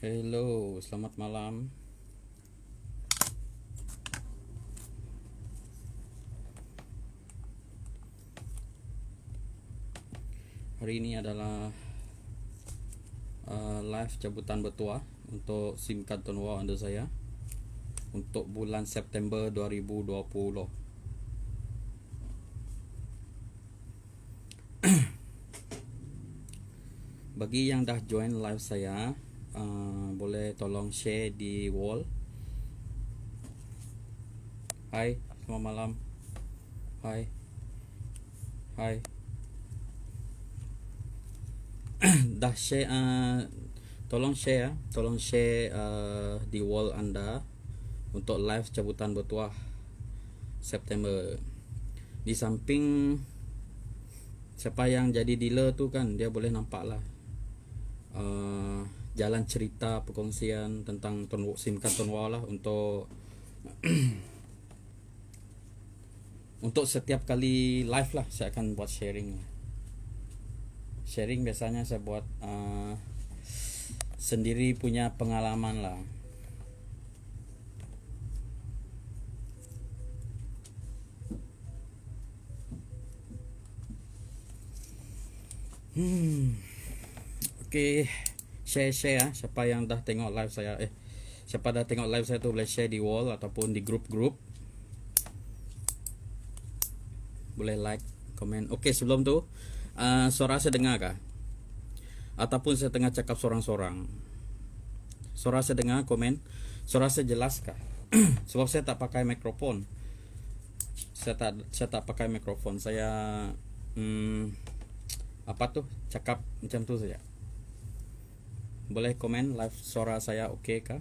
Hello, selamat malam. Hari ini adalah live cabutan bertuah untuk SIM card Tonwa anda saya untuk bulan September 2020. Bagi yang dah join live saya, boleh tolong share di wall. Hai, selamat malam. Hai. Hai. Dah share, tolong share di wall anda untuk live cabutan bertuah September. Di samping siapa yang jadi dealer tu kan, dia boleh nampak lah jalan cerita perkongsian tentang SIM card Tonwa lah untuk untuk setiap kali live lah saya akan buat sharing. Biasanya saya buat sendiri punya pengalaman lah. Okay, share siapa yang dah tengok live saya, siapa dah tengok live saya tu boleh share di wall ataupun di grup-grup. Boleh like, komen. Okay, sebelum tu suara saya dengar kah? Ataupun saya tengah cakap sorang-sorang? Suara saya dengar, komen. Suara saya jelas kah? Sebab saya tak pakai mikrofon. Saya tak pakai mikrofon. Saya cakap macam tu saja. Boleh komen live suara saya okey kah?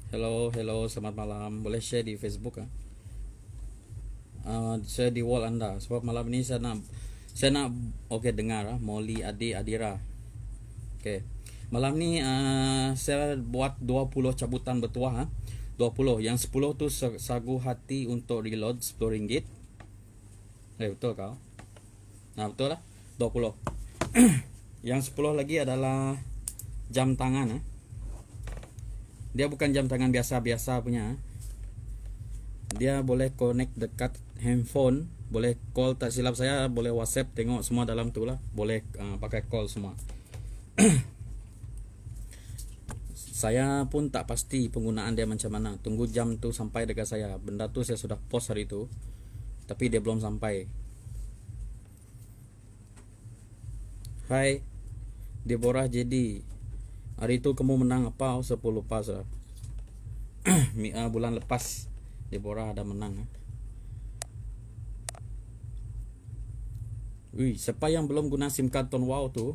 Hello, selamat malam. Boleh share di Facebook kah? Share di wall anda. Sebab malam ni saya nak okey dengar Molly, Adi, Adira. Okey. Malam ni saya buat 20 cabutan bertuah 20. Yang 10 tu sagu hati untuk reload RM10. Betul kau? Nah, betul lah. 20. Yang 10 lagi adalah jam tangan. Dia bukan jam tangan biasa-biasa punya. Dia boleh connect dekat handphone. Boleh call, tak silap saya boleh WhatsApp, tengok semua dalam tu lah. Boleh pakai call semua. Saya pun tak pasti penggunaan dia macam mana. Tunggu jam tu sampai dekat saya. Benda tu saya sudah post hari tu, tapi dia belum sampai. Hai Deborah JD, hari tu kamu menang apa? Saya pun lupa sudah. Bulan lepas Deborah ada menang. Siapa yang belum guna SIM card Tonwa tu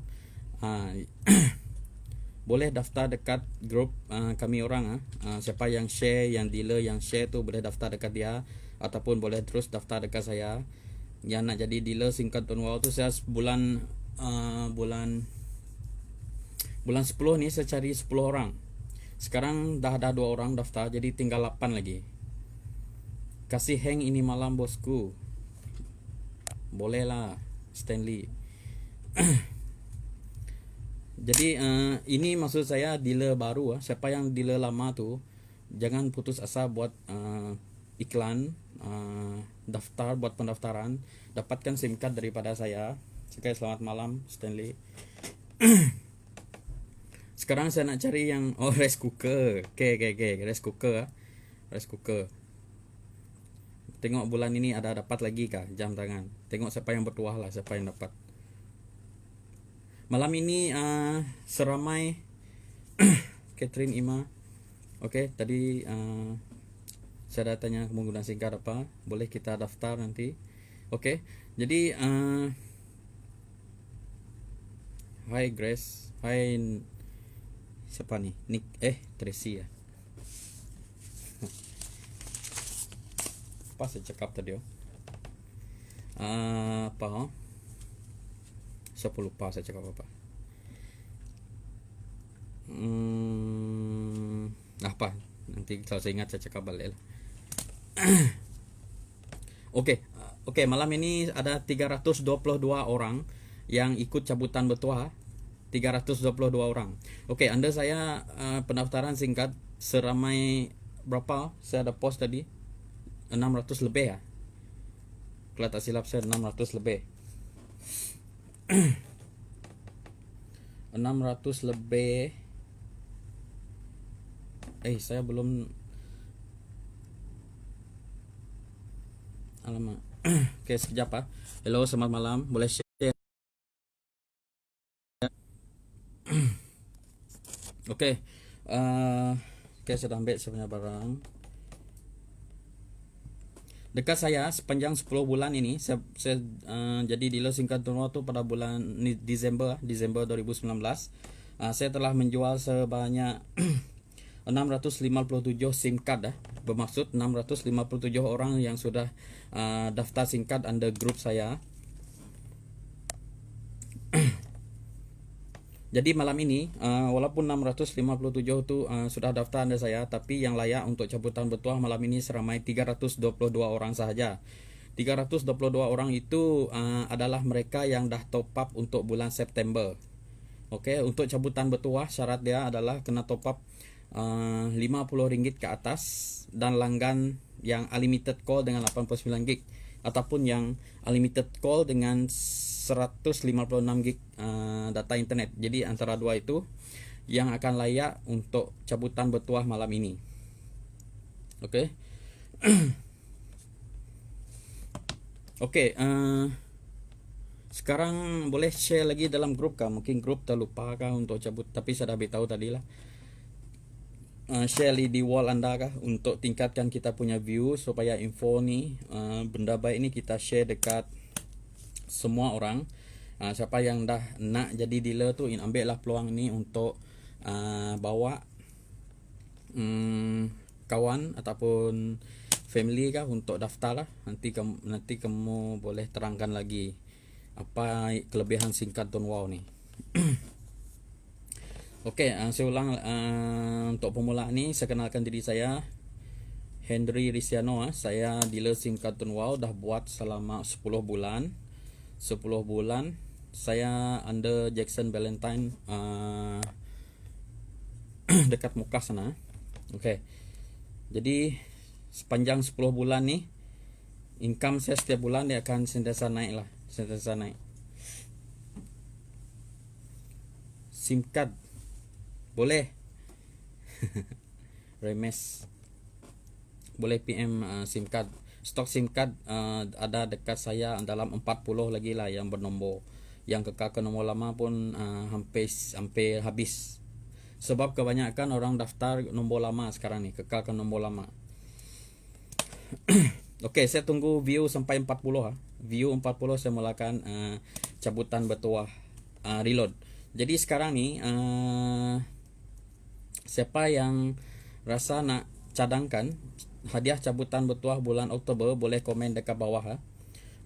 boleh daftar dekat grup kami orang. Siapa yang share, yang dealer yang share tu boleh daftar dekat dia, ataupun boleh terus daftar dekat saya. Yang nak jadi dealer SIM card Tonwa tu, saya bulan 10 ni saya cari 10 orang. Sekarang dah ada 2 orang daftar, jadi tinggal 8 lagi. Kasih hang ini malam bosku. Boleh lah Stanley. Jadi ini maksud saya dealer baru. Siapa yang dealer lama tu, jangan putus asa buat iklan, daftar, buat pendaftaran, dapatkan SIM card daripada saya. Sekali selamat malam Stanley. Sekarang saya nak cari yang rice cooker. Okay, rice cooker. Tengok bulan ini ada dapat lagi kah jam tangan. Tengok siapa yang bertuah lah, siapa yang dapat. Malam ini seramai Catherine Ima. Okay, tadi saya dah tanya menggunakan SIM card apa. Boleh kita daftar nanti. Okay, jadi Hai Grace. Hai, siapa ni? Nick, Tracy ya. Apa saya cakap tadi? Saya pun lupa saya cakap apa. Apa? Nanti kalau saya ingat saya cakap balik lah. Okay, Oke, malam ini ada 322 orang yang ikut cabutan bertuah. 322 orang. Oke, Anda saya pendaftaran singkat seramai berapa? Saya ada post tadi 600 lebih ya. Kalau tak silap saya 600 lebih. 600 lebih. Saya belum. Alamak. Oke, sekejap ah. Hello, selamat malam. Boleh share? Oke. Oke, saya dah ambil sebenarnya barang. Dekat saya sepanjang 10 bulan ini saya jadi dealer singkat turun tu pada bulan Disember 2019. Saya telah menjual sebanyak 657 SIM card bermaksud 657 orang yang sudah daftar SIM card under grup saya. Jadi malam ini walaupun 657 tu sudah daftar anda saya, tapi yang layak untuk cabutan bertuah malam ini seramai 322 orang sahaja. 322 orang itu adalah mereka yang dah top up untuk bulan September. Okey, untuk cabutan bertuah syarat dia adalah kena top up RM50 ke atas dan langgan yang unlimited call dengan 89 GB ataupun yang unlimited call dengan 156 GB data internet. Jadi antara dua itu yang akan layak untuk cabutan bertuah malam ini. Okey. Okey, sekarang boleh share lagi dalam grup kah? Mungkin grup terlupa kah untuk cabut, tapi saya dah beritahu tadi lah. Share di wall anda kah untuk tingkatkan kita punya view supaya info ni benda baik ni kita share dekat semua orang. Siapa yang dah nak jadi dealer tu ambil lah peluang ni untuk bawa kawan ataupun family kah untuk daftar lah. Nanti kamu boleh terangkan lagi apa kelebihan singkat Don Wow ni. Okey, saya ulang untuk pemula ni saya kenalkan diri saya Henry Risiano. Saya dealer SIM card Don Wow dah buat selama 10 bulan. 10 bulan saya under Jackson Valentine dekat Mekah sana. Okey. Jadi sepanjang 10 bulan ni income saya setiap bulan dia akan sentiasa naik lah, sentiasa naik. SIM card boleh remes boleh PM SIM card. Stok SIM card ada dekat saya dalam 40 lagi lah yang bernombor. Yang kekal ke nombor lama pun hampir habis. Sebab kebanyakan orang daftar nombor lama sekarang ni, kekal ke nombor lama. Okey, saya tunggu view sampai 40 View 40 saya mulakan cabutan bertuah reload. Jadi sekarang ni siapa yang rasa nak cadangkan hadiah cabutan bertuah bulan Oktober boleh komen dekat bawah.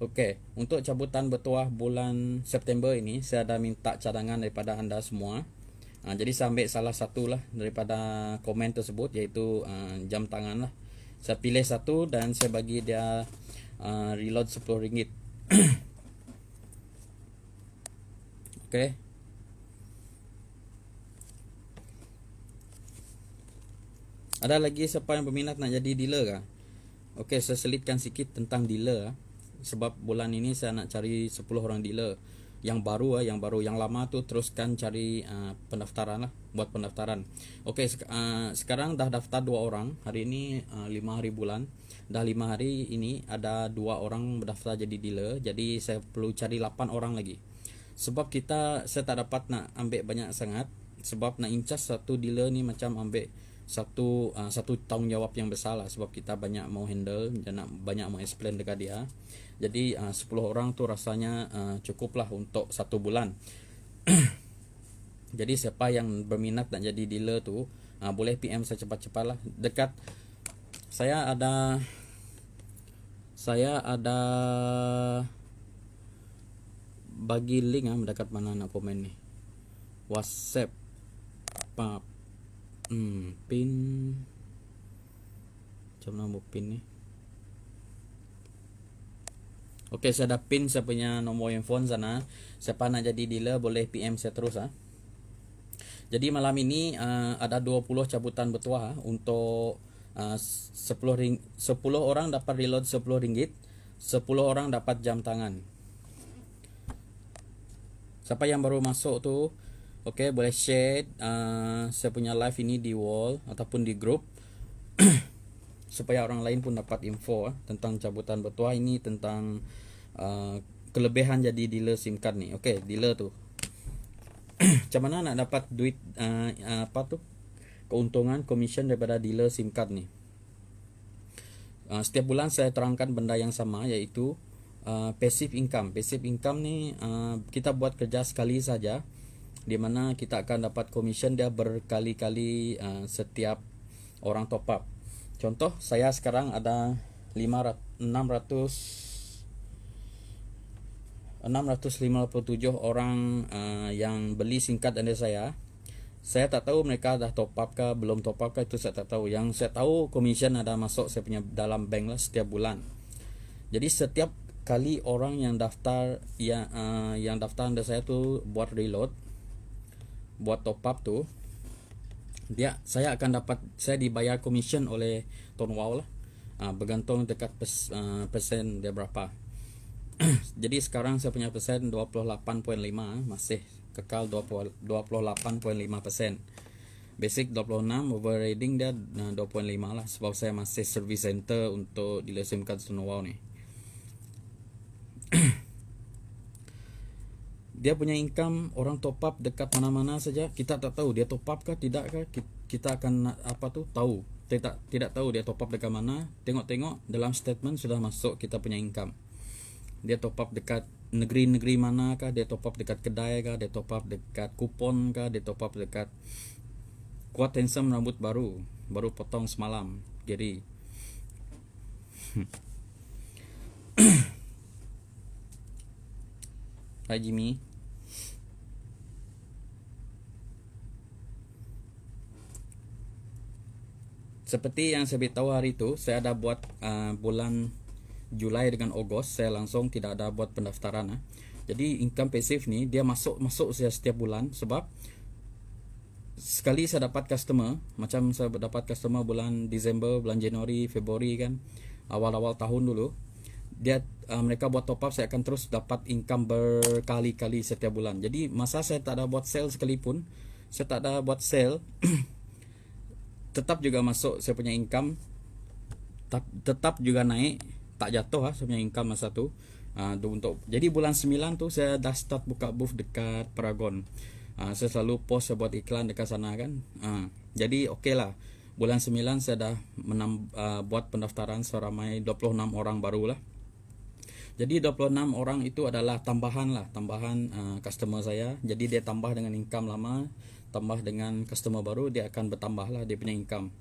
Okey, untuk cabutan bertuah bulan September ini saya dah minta cadangan daripada anda semua. Jadi saya ambil salah satu lah daripada komen tersebut, iaitu jam tangan lah. Saya pilih satu dan saya bagi dia reload RM10. Okey. Ada lagi siapa yang berminat nak jadi dealer kah? Okey, saya selitkan sikit tentang dealer. Sebab bulan ini saya nak cari 10 orang dealer yang baru. Yang lama tu teruskan cari pendaftaran lah, buat pendaftaran. Okey, sekarang dah daftar 2 orang. Hari ini 5 hari bulan. Dah 5 hari ini ada 2 orang berdaftar jadi dealer. Jadi saya perlu cari 8 orang lagi. Sebab saya tak dapat nak ambil banyak sangat. Sebab nak incas satu dealer ni macam ambil satu tanggungjawab yang besar lah. Sebab kita banyak mau handle dan nak banyak mau explain dekat dia. Jadi 10 orang tu rasanya cukup lah untuk 1 bulan. Jadi siapa yang berminat nak jadi dealer tu boleh PM saya cepat-cepat lah. Dekat saya ada bagi link dekat mana nak komen ni. WhatsApp pin macam mana pin ni. Oke, saya ada pin saya punya nomor handphone sana. Siapa nak jadi dealer boleh PM saya terus ha. Jadi malam ini ada 20 cabutan bertuah untuk 10 orang dapat reload RM10, 10 orang dapat jam tangan. Siapa yang baru masuk tu, oke, boleh share saya punya live ini di wall ataupun di grup supaya orang lain pun dapat info tentang cabutan bertuah ini, tentang kelebihan jadi dealer SIM card ni. Oke, dealer tu macam mana nak dapat duit keuntungan commission daripada dealer SIM card ni. Setiap bulan saya terangkan benda yang sama, iaitu passive income. Passive income ni kita buat kerja sekali saja, di mana kita akan dapat commission dia berkali-kali setiap orang top up. Contoh, saya sekarang ada 657 orang yang beli singkat dari saya. Saya tak tahu mereka dah top up ke belum top up ke, itu saya tak tahu. Yang saya tahu commission ada masuk saya punya dalam bank lah setiap bulan. Jadi setiap kali orang yang daftar yang daftar dari saya tu buat reload, buat top up tu, saya dibayar commission oleh Tuan Wow lah. Bergantung dekat persen dia berapa. Jadi sekarang saya punya persen 28.5, masih kekal 28.5%. Basic 26, overriding dia 2.5 lah, sebab saya masih service center untuk dealer SIM card Sonowau ni. Dia punya income orang top up dekat mana-mana saja, kita tak tahu dia top up ke tidak ke. Kita akan tahu. Tidak tahu dia top up dekat mana. Tengok-tengok dalam statement sudah masuk kita punya income. Dia top up dekat negeri-negeri mana kah, dia top up dekat kedai kah, dia top up dekat kupon kah, dia top up dekat Kuat Handsome rambut baru potong semalam. Jadi Hai Jimmy. Seperti yang saya beritahu hari itu, saya ada buat bulan Julai dengan Ogos, saya langsung tidak ada buat pendaftaran. Jadi income passive ni dia masuk saya setiap bulan, sebab sekali saya dapat customer, macam saya dapat customer bulan Disember, bulan Januari, Februari kan, awal-awal tahun dulu, mereka buat top up, saya akan terus dapat income berkali-kali setiap bulan. Jadi masa saya tak ada buat sale sekalipun, saya tak ada buat sale tetap juga masuk saya punya income, tetap juga naik, tak jatuh saya punya income masa tu. Jadi bulan 9 tu saya dah start buka booth dekat Paragon. Saya selalu post, saya buat iklan dekat sana kan. Jadi okey lah, bulan 9 saya dah buat pendaftaran seramai 26 orang baru lah. Jadi 26 orang itu adalah tambahan customer saya. Jadi dia tambah dengan income lama, tambah dengan customer baru, dia akan bertambah lah dia punya income.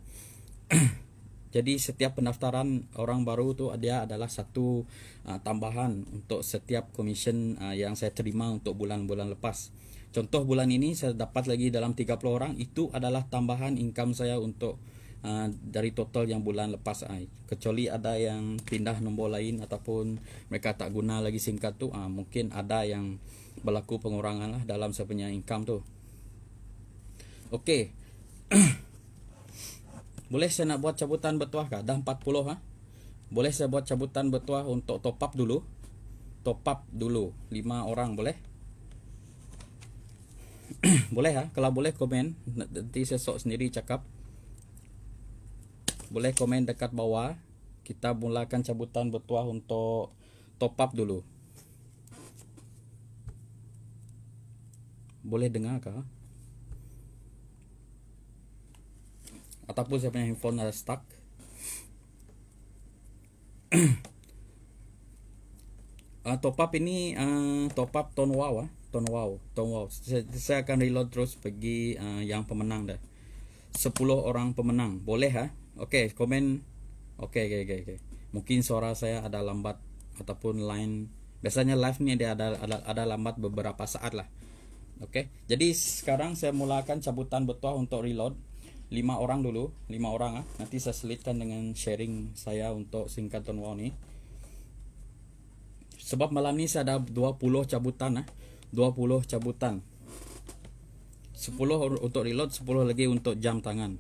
Jadi setiap pendaftaran orang baru tu dia adalah satu tambahan untuk setiap commission yang saya terima untuk bulan-bulan lepas. Contoh bulan ini saya dapat lagi dalam 30 orang, itu adalah tambahan income saya untuk dari total yang bulan lepas. Kecuali ada yang pindah nombor lain ataupun mereka tak guna lagi SIM card tu, mungkin ada yang berlaku pengurangan lah dalam saya punya income tu. Okey. Boleh saya nak buat cabutan bertuah kah? Dah 40 Boleh saya buat cabutan bertuah untuk top up dulu. Top up dulu 5 orang boleh? Boleh Kalau boleh komen, nanti saya sok sendiri cakap. Boleh komen dekat bawah. Kita mulakan cabutan bertuah untuk top up dulu. Boleh dengar kah? Ataupun saya punya handphone ada stuck. Top up ini top up Tuan Wow. Saya akan reload terus bagi yang pemenang dah. 10 orang pemenang. Boleh Okey, komen. Okey. Mungkin suara saya ada lambat ataupun line. Biasanya live ni dia ada lambat beberapa saat lah. Okey. Jadi sekarang saya mulakan cabutan bertuah untuk reload. 5 orang dulu, 5 orang Nanti saya selitkan dengan sharing saya untuk singkat Tuan Wow ni. Sebab malam ni saya ada 20 cabutan 20 cabutan. 10 untuk reload, 10 lagi untuk jam tangan.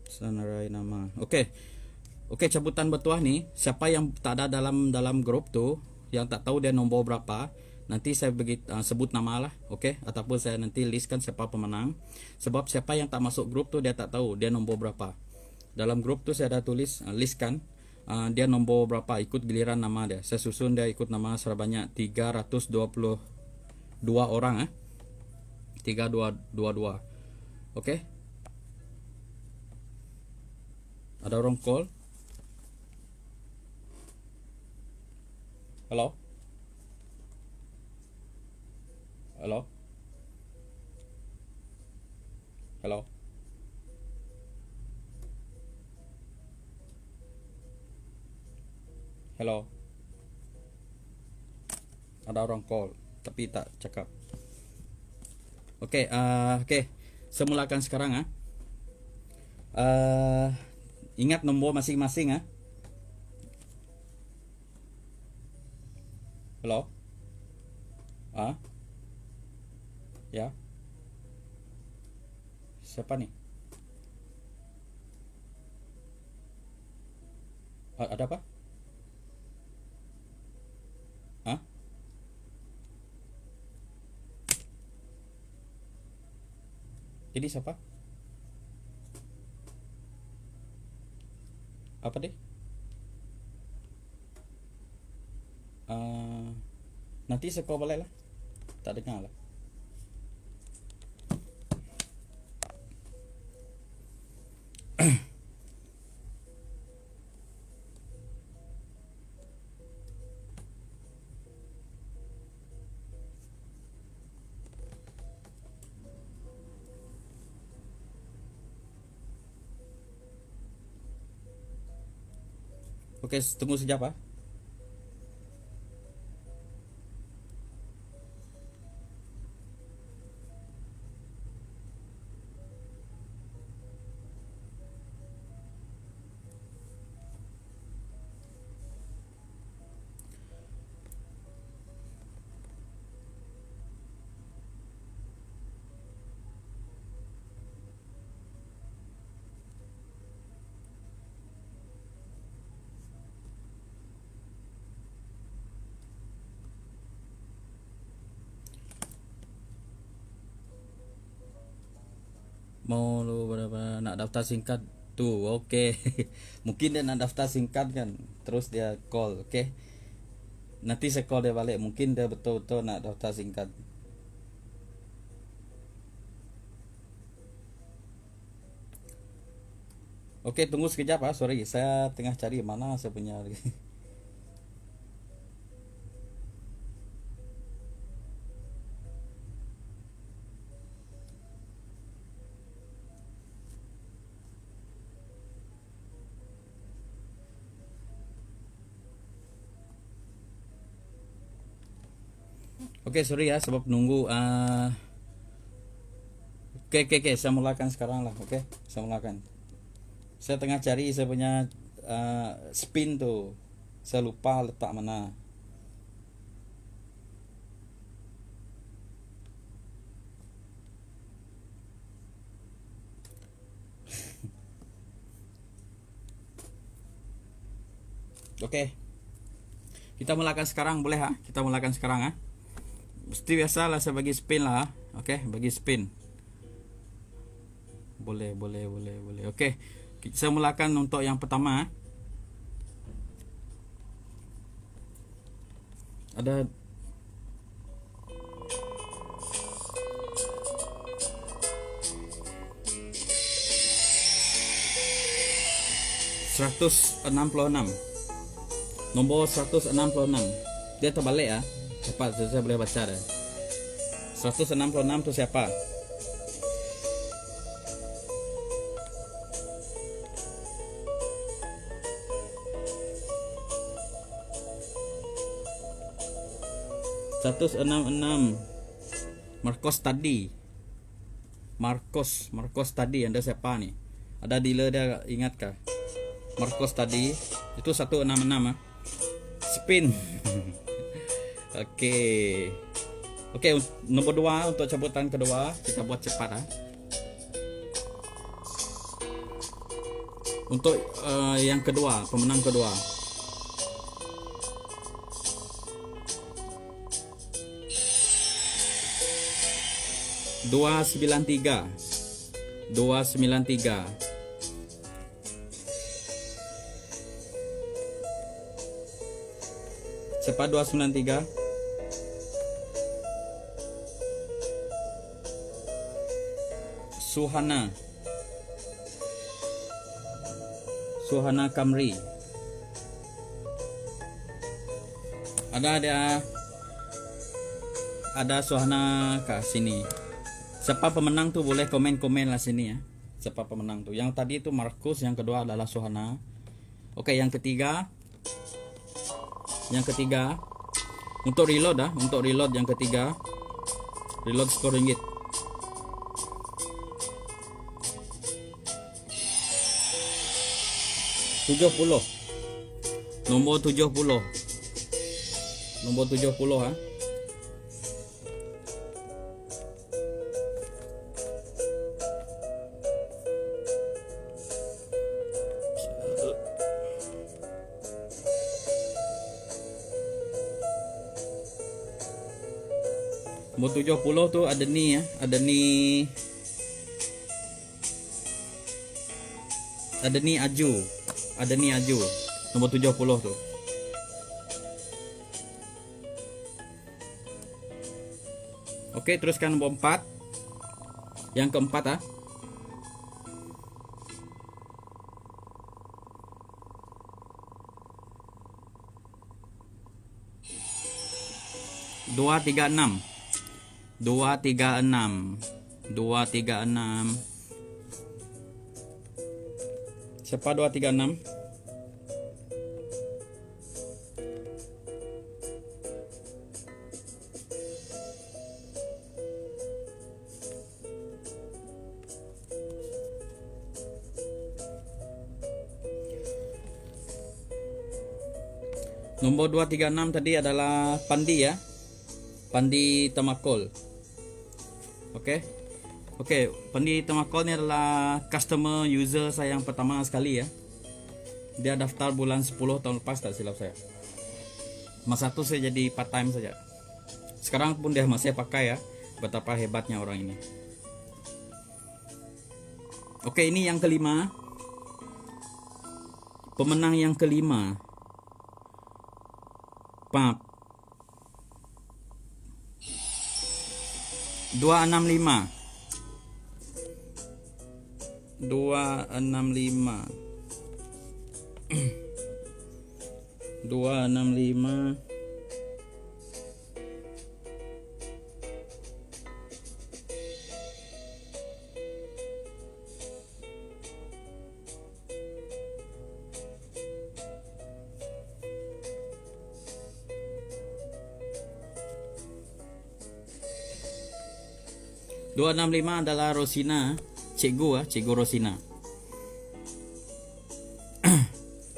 Sanarai nama. Okey, cabutan bertuah ni, siapa yang tak ada dalam grup tu, yang tak tahu dia nombor berapa, nanti saya sebut nama lah, okey, ataupun saya nanti listkan siapa pemenang. Sebab siapa yang tak masuk grup tu dia tak tahu dia nombor berapa. Dalam grup tu saya ada tulis listkan dia nombor berapa, ikut giliran nama dia. Saya susun dia ikut nama sebanyak 322 orang 322. Okey. Ada orang call. Halo. Halo. Halo. Halo. Ada orang call tapi tak cakap. Okey, saya mulakan sekarang ingat nombor masing-masing Halo. Ya. Siapa nih? Ada apa? Jadi siapa? Apa deh? Nanti saya call balik lah. Tak dengar lah. Okey, tunggu sekejap Mau lu berapa nak daftar singkat tu? Okey. Mungkin dia nak daftar singkat kan. Terus dia call, okey. Nanti saya call dia balik. Mungkin dia betul-betul nak daftar singkat. Okey, tunggu sekejap sorry. Saya tengah cari mana saya punya Okey, sorry sebab nunggu Okey, saya mulakan sekarang lah, okey. Saya mulakan. Saya tengah cari saya punya spin tu. Saya lupa letak mana. Okey. Kita mulakan sekarang boleh Kita mulakan sekarang Mesti biasalah saya bagi spin lah Okey, bagi spin. Boleh. Okey. Saya mulakan untuk yang pertama Ada ...166. Nombor 166. Dia terbalik Cepat saya boleh baca dah. 166 tu siapa? Marcos tadi. Anda siapa ni? Ada dealer dia, ingat kah? Marcos tadi itu 166 spin. Oke. Oke, nomor 2 untuk cabutan kedua kita buat cepat Untuk yang kedua, pemenang kedua. Dua sembilan tiga. Cepat 293. Suhana Kamri. Ada Suhana ke sini. Siapa pemenang tuh boleh komen-komen lah sini ya. Siapa pemenang tuh? Yang tadi itu Markus, yang kedua adalah Suhana. Oke, yang ketiga. Untuk reload yang ketiga. Reload RM10. Nomor 70 Nomor 70 tuh ada nih ya, ada nih Aju. Nomor 70 tuh. Oke, teruskan nomor 4. Yang keempat 236. Siapa 236? Nomor 236 tadi adalah Pandi ya. Pandi Tamakol. Oke, Pandi Tamakol ini adalah customer user saya yang pertama sekali ya. Dia daftar bulan 10 tahun lepas tak silap saya. Masa itu saya jadi part time saja. Sekarang pun dia masih pakai ya. Betapa hebatnya orang ini. Oke, ini yang kelima. Pemenang yang kelima. Pap 265 265 adalah Rosina, Cikgu Rosina.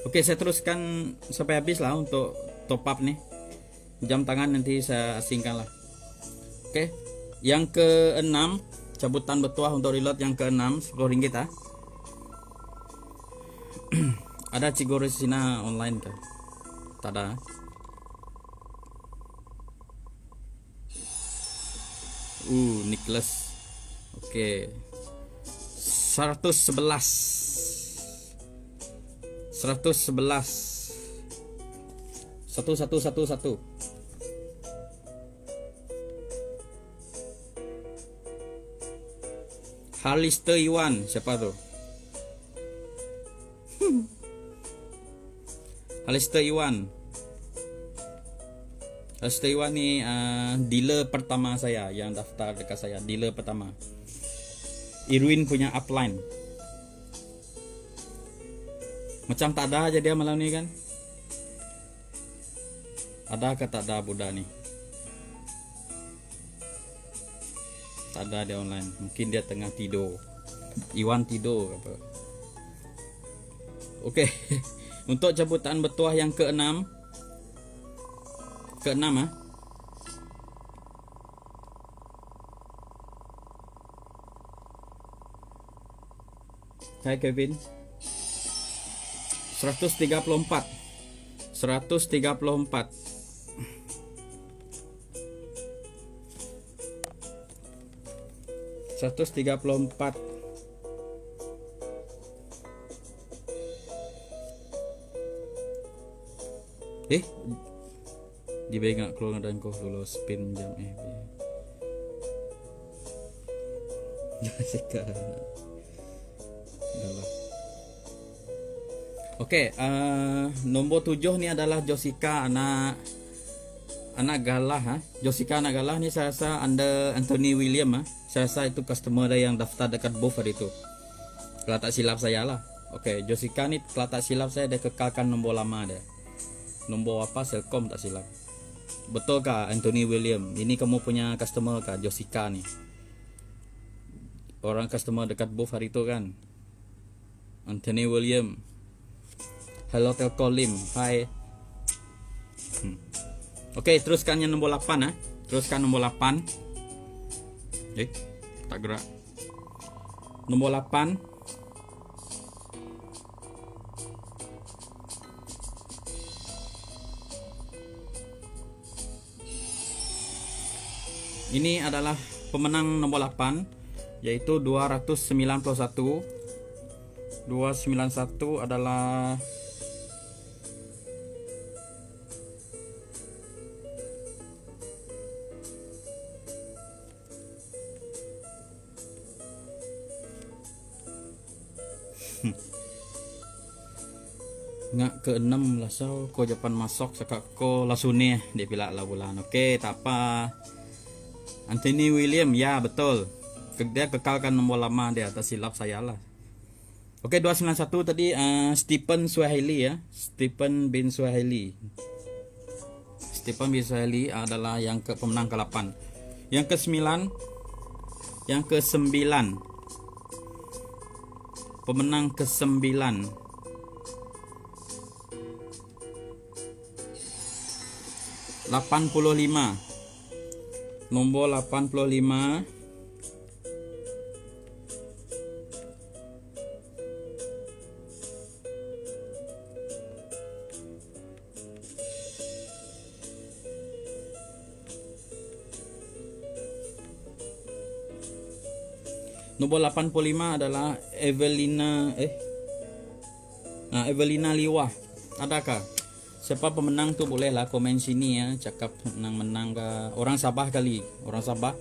Oke, saya teruskan sampai habis lah untuk top up nih. Jam tangan nanti saya asingkan lah. Oke, yang ke-6 cabutan bertuah untuk reload yang ke-6 RM10 Ada Cikgu Rosina online kah? Tak ada. Nicholas. Oke. 111. Satu. Halister Iwan, siapa tuh? Halister Iwan nih dealer pertama saya yang daftar dekat saya, dealer pertama. Irwin punya upline. Macam tak ada aja dia malam ni kan? Ada ke tak ada budak ni? Tak ada dia online. Mungkin dia tengah tidur. Iwan tidur apa? Oke. Untuk cabutan bertuah yang keenam. Keenam Hai Kevin. 134. 134. Di bengak keluar dan kau dulu spin jam Jessica. Oke, nomor 7 ni adalah Jessica anak galah Jessica anak galah ni saya rasa under Anthony William Saya rasa itu customer dia yang daftar dekat Buff hari itu. Kalau tak silap saya lah. Oke, Jessica ni kalau tak silap saya dia kekalkan nombor lama dia. Nombor apa? Selcom tak silap. Betul kah Anthony William? Ini kamu punya customer kah Jessica ni? Orang customer dekat Buff hari itu kan? Anthony William. Hello Telkolim. Hai. Oke, teruskan yang nombor 8 Teruskan nombor 8. Tak gerak. Nombor 8. Ini adalah pemenang nomor 8, yaitu 291. 291 adalah ngak ke-6 lah ko Japan masuk sekak ko lasune dia pilak lah bulan. Oke, tak apa. Anthony William, ya betul. Dia kekalkan nomor lama dia, atas silap saya lah. Oke, 291 tadi Stephen Swahili Stephen bin Swahili. Stephen bin Swahili adalah yang pemenang ke-8. Yang ke-9. Pemenang ke-9. Nombor 85. Nombor 85 adalah Evelina Evelina Liwah. Adakah? Siapa pemenang tu bolehlah komen sini cakap menang ke orang Sabah kali. Orang Sabah.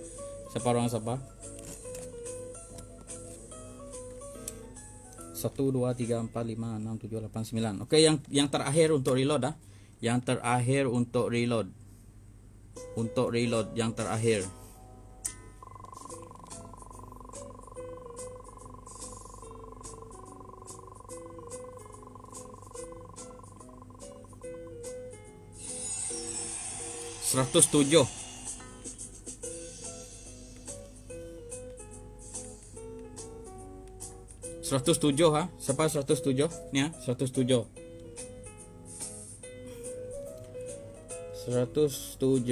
Siapa orang Sabah? 1 2 3 4 5 6 7 8 9. Oke, yang terakhir untuk reload Yang terakhir untuk reload. Yang terakhir. Seratus tujuh. Siapa 107? Ni 107. 107.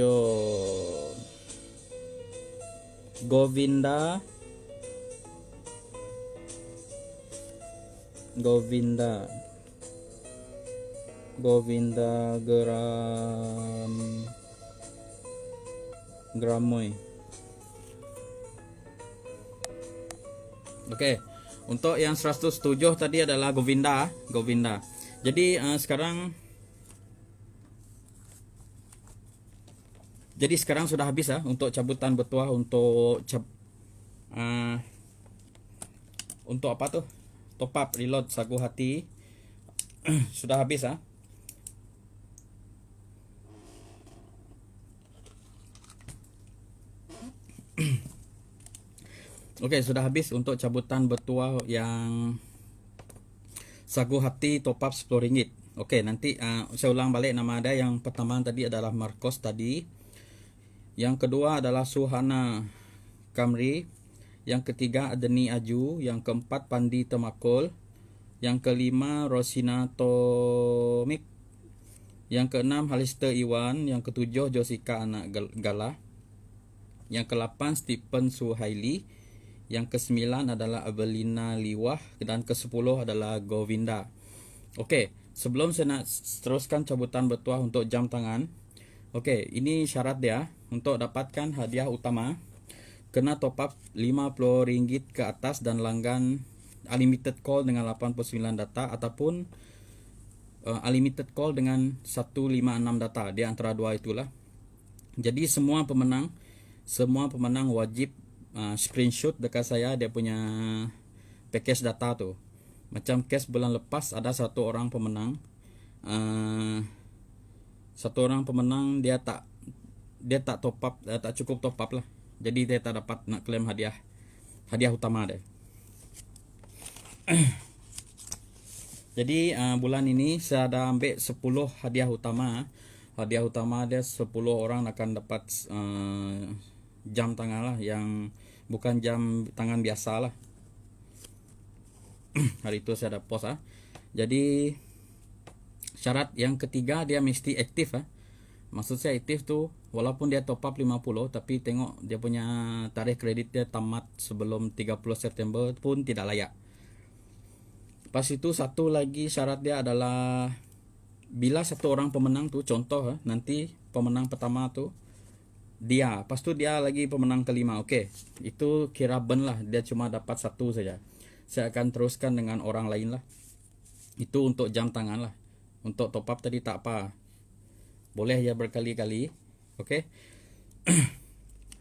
Govinda Gramoy. Oke, untuk yang 107 tadi adalah Govinda. Jadi sekarang sudah habis untuk cabutan bertuah untuk apa tuh? Top up reload sagu hati. Sudah habis Oke, sudah habis untuk cabutan bertuah yang sagu hati top up 10 ringgit. Oke, nanti saya ulang balik nama ada. Yang pertama tadi adalah Marcos tadi. Yang kedua adalah Suhana Kamri. Yang ketiga Adeni Aju. Yang keempat Pandi Temakul. Yang kelima Rosina Tomik. Yang keenam Halister Iwan. Yang ketujuh Josika anak Gala. Yang ke-8 Stephen Suhaili. Yang ke-9 adalah Avelina Liwah. Dan ke-10 adalah Govinda. Okey, sebelum saya nak teruskan cabutan bertuah untuk jam tangan. Okey, ini syarat dia. Untuk dapatkan hadiah utama, kena top up RM50 ke atas dan langgan unlimited call dengan 89 data ataupun unlimited call dengan 156 data. Di antara dua itulah. Jadi semua pemenang wajib screenshot dekat saya dia punya package data tu. Macam case bulan lepas ada satu orang pemenang. Satu orang pemenang dia tak top up, tak cukup top up lah. Jadi dia tak dapat nak claim hadiah utama dia. Jadi bulan ini saya ada ambil 10 hadiah utama. Hadiah utama dia 10 orang akan dapat jam tangan lah, yang bukan jam tangan biasa lah. Hari itu saya ada post lah. Jadi syarat yang ketiga dia mesti aktif lah. Maksud saya aktif tu walaupun dia top up 50 tapi tengok dia punya tarikh kredit dia tamat sebelum 30 September pun tidak layak. Pas itu satu lagi syarat dia adalah bila satu orang pemenang tu, contoh nanti pemenang pertama tu dia, pas tu dia lagi pemenang kelima. Okey, itu kira ben lah, dia cuma dapat satu saja. Saya akan teruskan dengan orang lain lah. Itu untuk jam tangan lah. Untuk top up tadi tak apa. Boleh ya berkali-kali. Okey.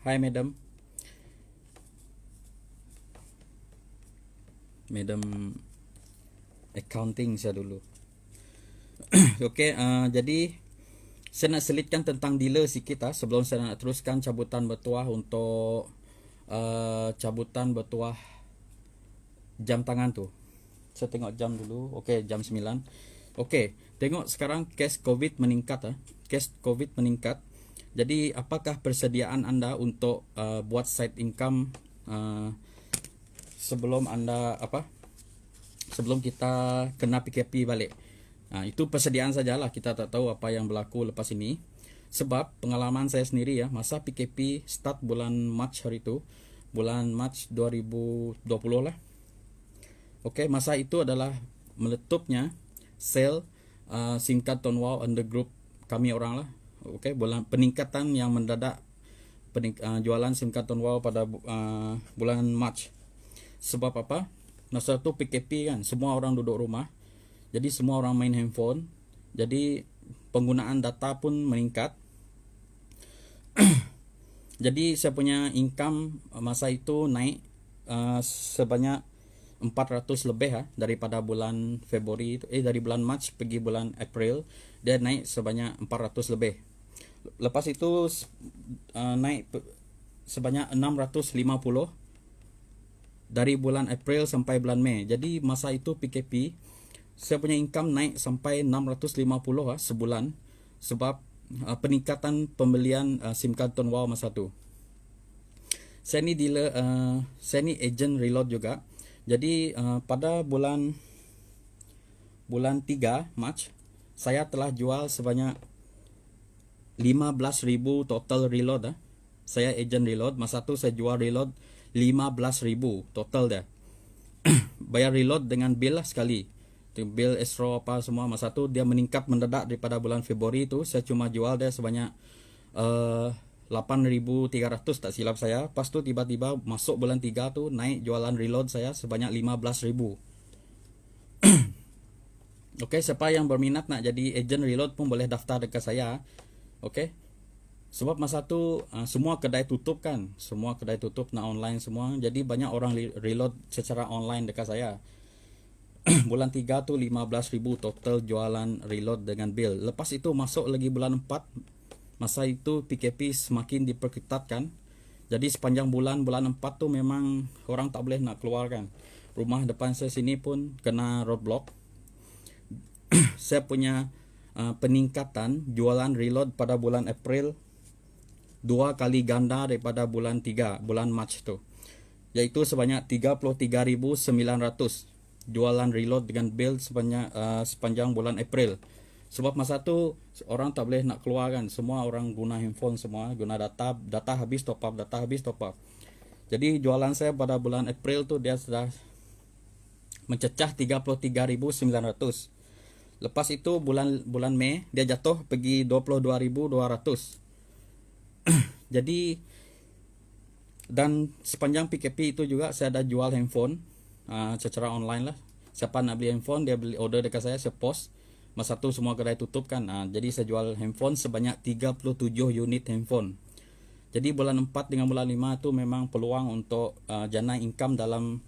Hai madam. Madam accounting saya dulu. Okey, jadi saya nak selitkan tentang dealer sikit sebelum saya nak teruskan cabutan bertuah untuk cabutan bertuah jam tangan tu. Saya tengok jam dulu. Okey, jam 9. Okey, tengok sekarang kes COVID meningkat. Kes COVID meningkat. Jadi apakah persediaan anda untuk buat side income sebelum anda sebelum kita kena PKP balik? Itu persediaan sajalah, kita tak tahu apa yang berlaku lepas ini. Sebab pengalaman saya sendiri masa PKP start bulan Mac hari itu, bulan Mac 2020 lah. Okey, masa itu adalah meletupnya sale SIM card Tonwau under group kami orang lah. Okey, peningkatan yang mendadak jualan SIM card Tonwau pada bulan Mac. Sebab apa? Masa tu PKP kan, semua orang duduk rumah. Jadi semua orang main handphone. Jadi penggunaan data pun meningkat. Jadi saya punya income masa itu naik sebanyak 400 lebih daripada bulan Februari dari bulan Mac pergi bulan April dia naik sebanyak 400 lebih. Lepas itu naik sebanyak 650 dari bulan April sampai bulan Mei. Jadi masa itu PKP saya punya income naik sampai 650 sebulan sebab peningkatan pembelian SIM card Tonwau masa tu. Saya ni dealer, saya ni agent reload juga. Jadi pada bulan 3 Mac saya telah jual sebanyak 15,000 total reload. Saya agent reload, masa tu saya jual reload 15,000 total dah. Bayar reload dengan bill lah sekali. Bill Astro apa semua masa tu dia meningkat mendadak daripada bulan Februari tu. Saya cuma jual dia sebanyak 8,300 tak silap saya. Lepas tu tiba-tiba masuk bulan 3 tu naik jualan reload saya sebanyak 15,000. Okey, siapa yang berminat nak jadi agent reload pun boleh daftar dekat saya. Okey. Sebab masa tu semua kedai tutup kan. Semua kedai tutup nak online semua. Jadi banyak orang reload secara online dekat saya. Bulan 3 tu 15,000 total jualan reload dengan bill. Lepas itu masuk lagi bulan 4. Masa itu PKP semakin diperketatkan. Jadi sepanjang bulan 4 tu memang orang tak boleh nak keluar kan. Rumah depan saya sini pun kena roadblock. Saya punya peningkatan jualan reload pada bulan April 2 kali ganda daripada bulan 3, bulan Mac tu. Iaitu sebanyak 33,900. jualan reload dengan build sepanjang bulan April. Sebab masa tu orang tak boleh nak keluar kan, semua orang guna handphone, semua guna data habis top up, data habis top up. Jadi jualan saya pada bulan April tu dia sudah mencecah 33.900. Lepas itu bulan Mei dia jatuh pergi 22.200. Jadi dan sepanjang PKP itu juga saya ada jual handphone secara online lah. Siapa nak beli handphone dia beli order dekat saya post. Masa tu semua kedai tutup kan. Jadi saya jual handphone sebanyak 37 unit handphone. Jadi bulan 4 dengan bulan 5 tu memang peluang untuk jana income dalam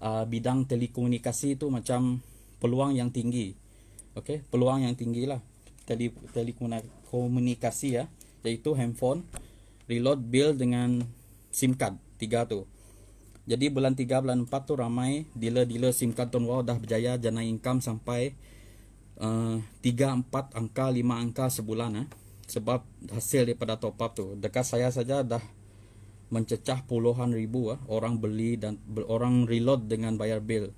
bidang telekomunikasi tu macam peluang yang tinggi. Okey, peluang yang tinggi lah. Telekomunikasi ya, iaitu handphone, reload, bill dengan SIM card, 3 tu. Jadi bulan 3, bulan 4 tu ramai dealer-dealer SIM card Tonwau dah berjaya jana income sampai 3, 4 angka, 5 angka sebulan sebab hasil daripada top up tu. Dekat saya saja dah mencecah puluhan ribu orang beli dan orang reload dengan bayar bill.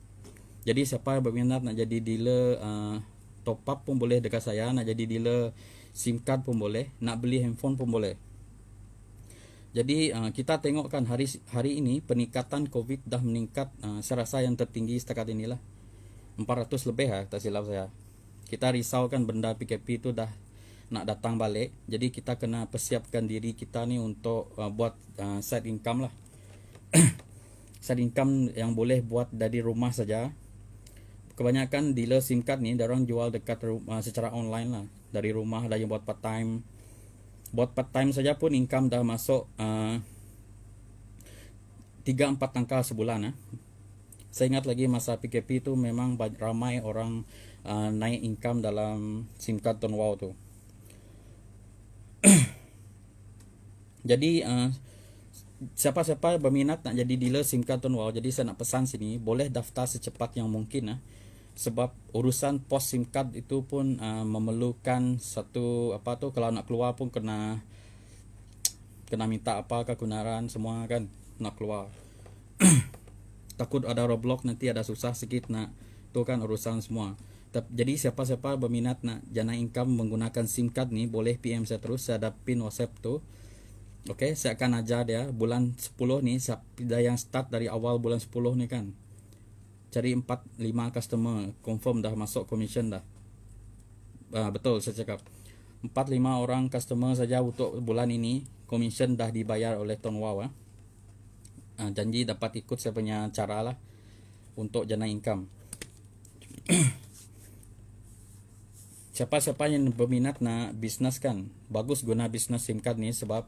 Jadi siapa yang berminat nak jadi dealer top up pun boleh dekat saya, nak jadi dealer SIM card pun boleh, nak beli handphone pun boleh. Jadi kita tengok kan hari ini peningkatan COVID dah meningkat, saya rasa yang tertinggi setakat inilah 400 lebih tak silap saya. Kita risau kan benda PKP itu dah nak datang balik. Jadi kita kena persiapkan diri kita ni untuk buat side income lah. Side income yang boleh buat dari rumah saja. Kebanyakan dealer SIM card ni orang jual dekat secara online lah. Dari rumah ada yang buat part time. Buat part time saja pun income dah masuk 3-4 angka sebulan. Saya ingat lagi masa PKP tu memang ramai orang naik income dalam SIM card Tonwau tu. Jadi siapa-siapa berminat nak jadi dealer SIM card Tonwau, jadi saya nak pesan sini boleh daftar secepat yang mungkin sebab urusan pos SIM card itu pun memerlukan satu kalau nak keluar pun kena minta apakah kebenaran semua kan nak keluar. Takut ada roadblock nanti ada susah sikit nak tu kan urusan semua. Jadi siapa-siapa berminat nak jana income menggunakan SIM card ni boleh PM saya terus, saya ada pin WhatsApp tu. Okey, saya akan ajar dia bulan 10 ni siapa yang start dari awal bulan 10 ni kan. Cari 4-5 customer confirm dah masuk commission dah. Betul saya cakap. 4-5 orang customer saja untuk bulan ini commission dah dibayar oleh Tonwau janji dapat ikut saya punya cara lah untuk jana income. Siapa-siapa yang berminat nak bisnes kan, bagus guna bisnes SIM card ni sebab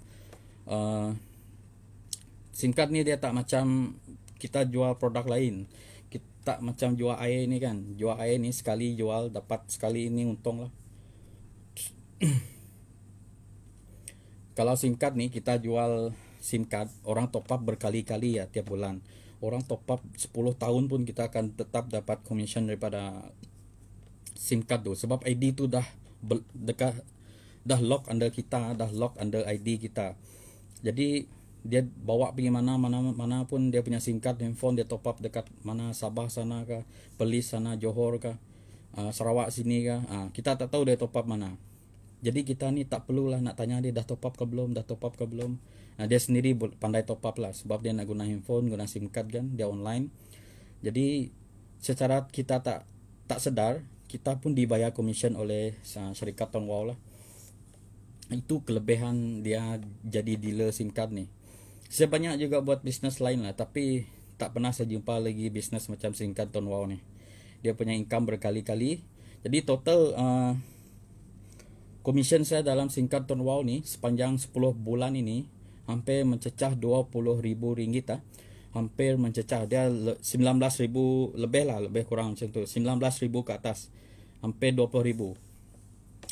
SIM card ni dia tak macam kita jual produk lain. Kita macam jual air ni kan, jual air ni sekali jual dapat sekali ini untung lah. Kalau SIM card ni kita jual SIM card, orang top up berkali-kali tiap bulan. Orang top up 10 tahun pun kita akan tetap dapat commission daripada SIM card tu sebab ID tu dah lock under kita, dah lock under ID kita. Jadi dia bawa pergi mana pun dia punya SIM card handphone dia top up dekat mana Sabah sana ke, Perlis sana, Johor ke, Sarawak sini ke, kita tak tahu dia top up mana. Jadi kita ni tak perlulah nak tanya dia dah top up ke belum, dia sendiri pandai top up lah sebab dia nak guna handphone, guna SIM card kan, dia online. Jadi secara kita tak sedar kita pun dibayar commission oleh syarikat Tonwau lah. Itu kelebihan dia jadi dealer SIM card ni. Saya banyak juga buat bisnes lain lah, tapi tak pernah saya jumpa lagi bisnes macam SIM card Tonwau ni. Dia punya income berkali-kali. Jadi total commission saya dalam SIM card Tonwau ni sepanjang 10 bulan ini hampir mencecah RM20,000 hampir mencecah. Dia 19,000 lebih lah, lebih kurang macam tu, 19,000 ke atas, hampir 20,000.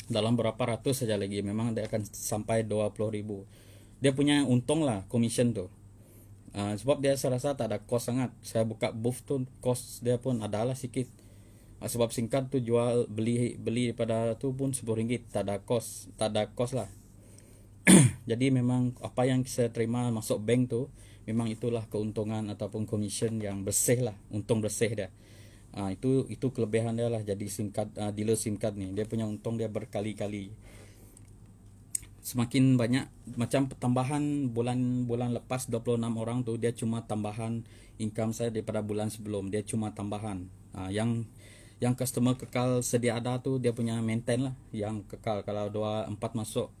Dalam berapa ratus saja lagi memang dia akan sampai 20,000. Dia punya untung lah commission tu. Sebab dia saya rasa tak ada cost sangat. Saya buka booth tu cost dia pun adalah sikit. Sebab SIM card tu jual beli daripada tu pun RM10, tak ada cost lah. Jadi memang apa yang saya terima masuk bank tu memang itulah keuntungan ataupun commission yang bersih lah, untung bersih dia. Itu kelebihan dia lah jadi SIM card, dealer SIM card nih. Dia punya untung dia berkali-kali. Semakin banyak macam tambahan bulan lepas 26 orang tuh, dia cuma tambahan income saya daripada bulan sebelum. Dia cuma tambahan. Yang customer kekal sedia ada tuh dia punya maintain lah yang kekal. Kalau 24 masuk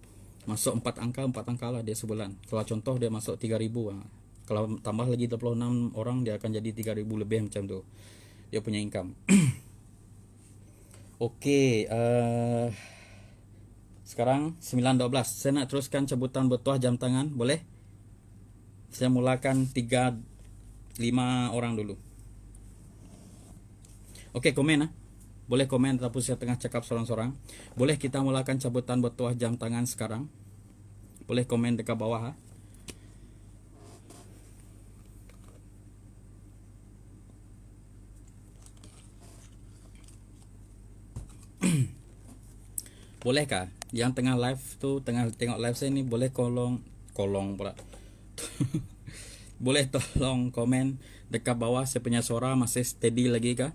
4 angka lah dia sebulan. Kalau contoh dia masuk 3000, kalau tambah lagi 26 orang dia akan jadi 3000 lebih macam tu. Dia punya income. Okey, sekarang 9.12. Saya nak teruskan cabutan bertuah jam tangan, boleh? Saya mulakan 5 orang dulu. Okey, komen Boleh komen ataupun saya tengah cakap sorang-sorang. Boleh kita mulakan cabutan bertuah jam tangan sekarang? Boleh komen dekat bawah Bolehkah yang tengah live tu, tengah tengok live saya ni, boleh kolong pula. Boleh tolong komen dekat bawah saya punya suara masih steady lagi kah?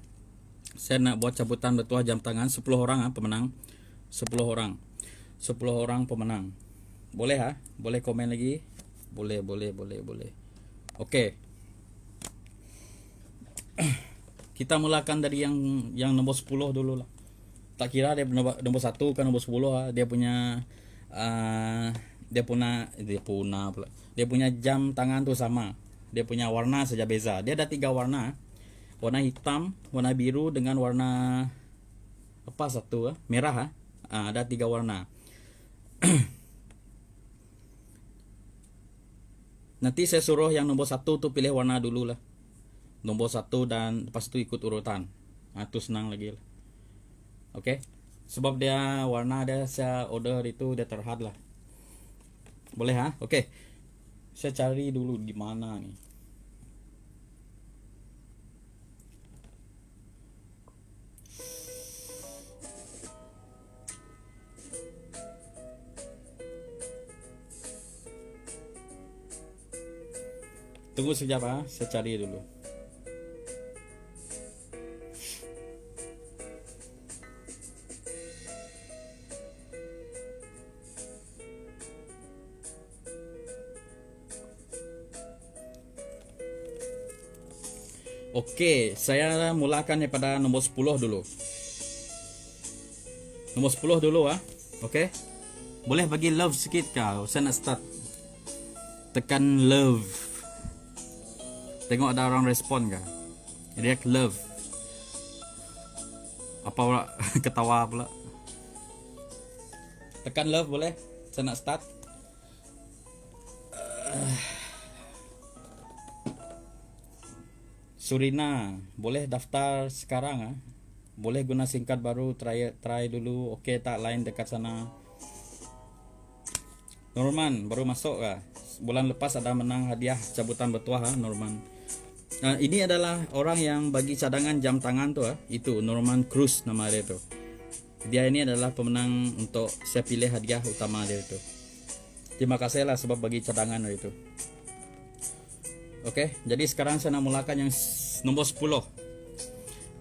Saya nak buat cabutan bertuah jam tangan 10 orang pemenang. 10 orang pemenang. Boleh Boleh komen lagi? Boleh. Okey. Kita mulakan dari yang nombor 10 dulu lah. Tak kira dia nombor 1 kan nombor 10 dia punya dia punya jam tangan tu sama. Dia punya warna saja beza. Dia ada 3 warna. Warna hitam, warna biru dengan warna apa satu merah ada 3 warna. Nanti saya suruh yang nombor 1 tu pilih warna dulu lah. Nombor 1 dan lepas tu ikut urutan. Tu senang lagi lah. Okey. Sebab dia warna dia saya order itu dia terhad lah. Boleh Okey. Saya cari dulu di mana ni. Tunggu sekejap saya cari dulu. Okey, saya mulakan daripada nombor 10 dulu. Nombor 10 dulu Okey. Boleh bagi love sikit kah? Saya nak start. Tekan love. Tengok ada orang respon kah? React love. Apa pula? Ketawa pula. Tekan love boleh? Saya nak start. Surina, boleh daftar sekarang Boleh guna SIM card baru, try dulu. Okey tak line dekat sana. Norman baru masuk bulan lepas ada menang hadiah cabutan bertuah Norman. Ini adalah orang yang bagi cadangan jam tangan tu itu Norman Cruz nama dia tu. Dia ini adalah pemenang untuk saya pilih hadiah utama dia tu. Terima kasih lah sebab bagi cadangan itu. Okey, jadi sekarang saya nak mulakan yang nombor 10.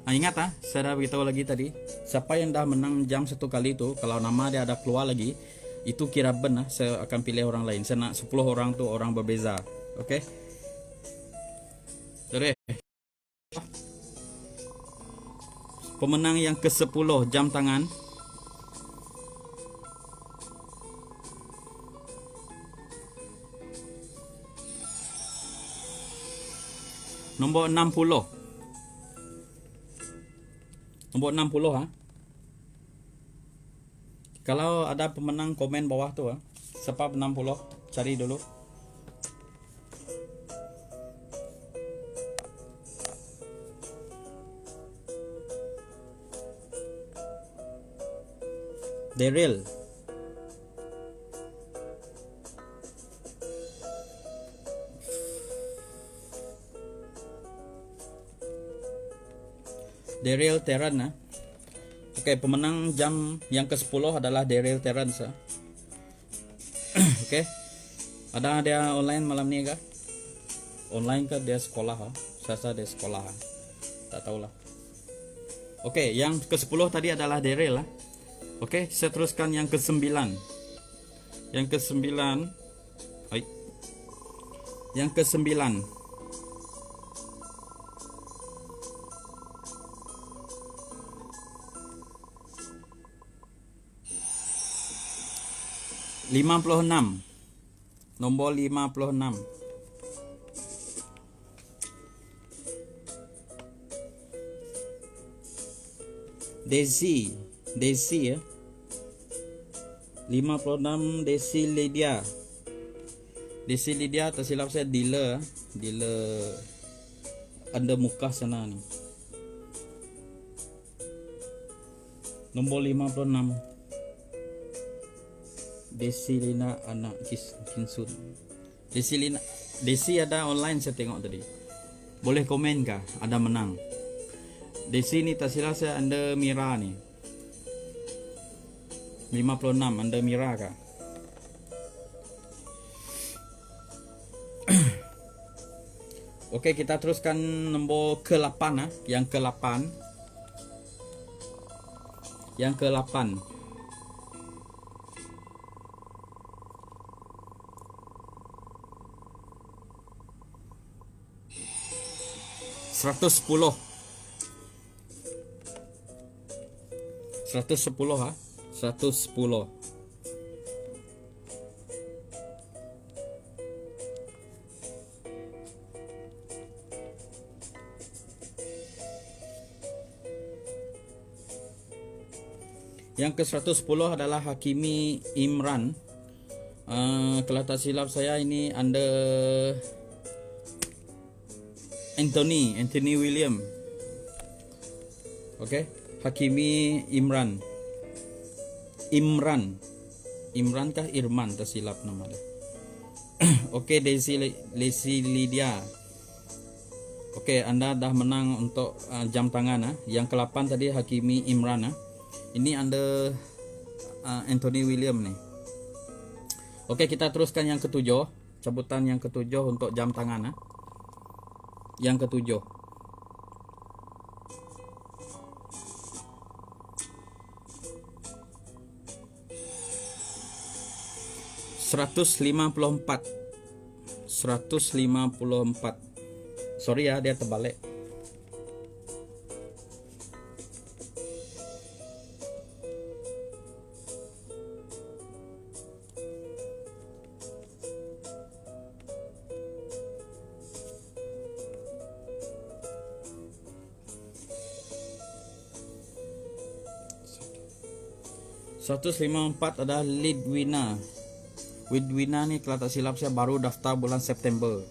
Ingat saya dah beritahu lagi tadi, siapa yang dah menang jam 1 kali tu, kalau nama dia ada keluar lagi, itu kira ben saya akan pilih orang lain. Saya nak 10 orang tu orang berbeza. Okey. Jadi pemenang yang ke-10 jam tangan nombor 60. Nombor 60 Kalau ada pemenang komen bawah tu siapa 60, cari dulu. Daryl. Daryl Terran Okey, pemenang jam yang ke-10 adalah Daryl Terrence. Okey. Ada dia online malam ni kah? Online ke dia sekolah Saya rasa dia sekolah Tak tahulah. Oke, yang ke-10 tadi adalah Daryl lah. Oke, saya teruskan yang ke-9. Yang ke-9. Hai. Yang ke-9. Nombor 56. Desi ya. 56 Desi Lydia. Desi Lydia, tersilap saya dealer Anda muka sana nih. Nombor 56. Desi Lina anak Kinsun. Desi ada online saya tengok tadi. Boleh komen kah? Ada menang. Desi ni tersilap saya Anda Mira nih. 56 Anda Mira kah? Oke, kita teruskan nombor ke-8 ah. Yang ke-8. Yang ke-8. $110 ha. 110. Yang ke-110 adalah Hakimi Imran. Kalau tak silap saya ini Anda Anthony William. Oke, Hakimi Imran kah Irman, tersilap nama dia. Oke, Desi Lydia. Oke, Anda dah menang untuk jam tangan. Yang ke-8 tadi Hakimi Imran. Ini Anda Anthony William nih. Oke, kita teruskan yang ke-7. Cabutan yang ke-7 untuk jam tangan. Yang ke-7. $154. Sorry ya, dia terbalik. $154 adalah Lidwina nih, kalau tak silap saya baru daftar bulan September.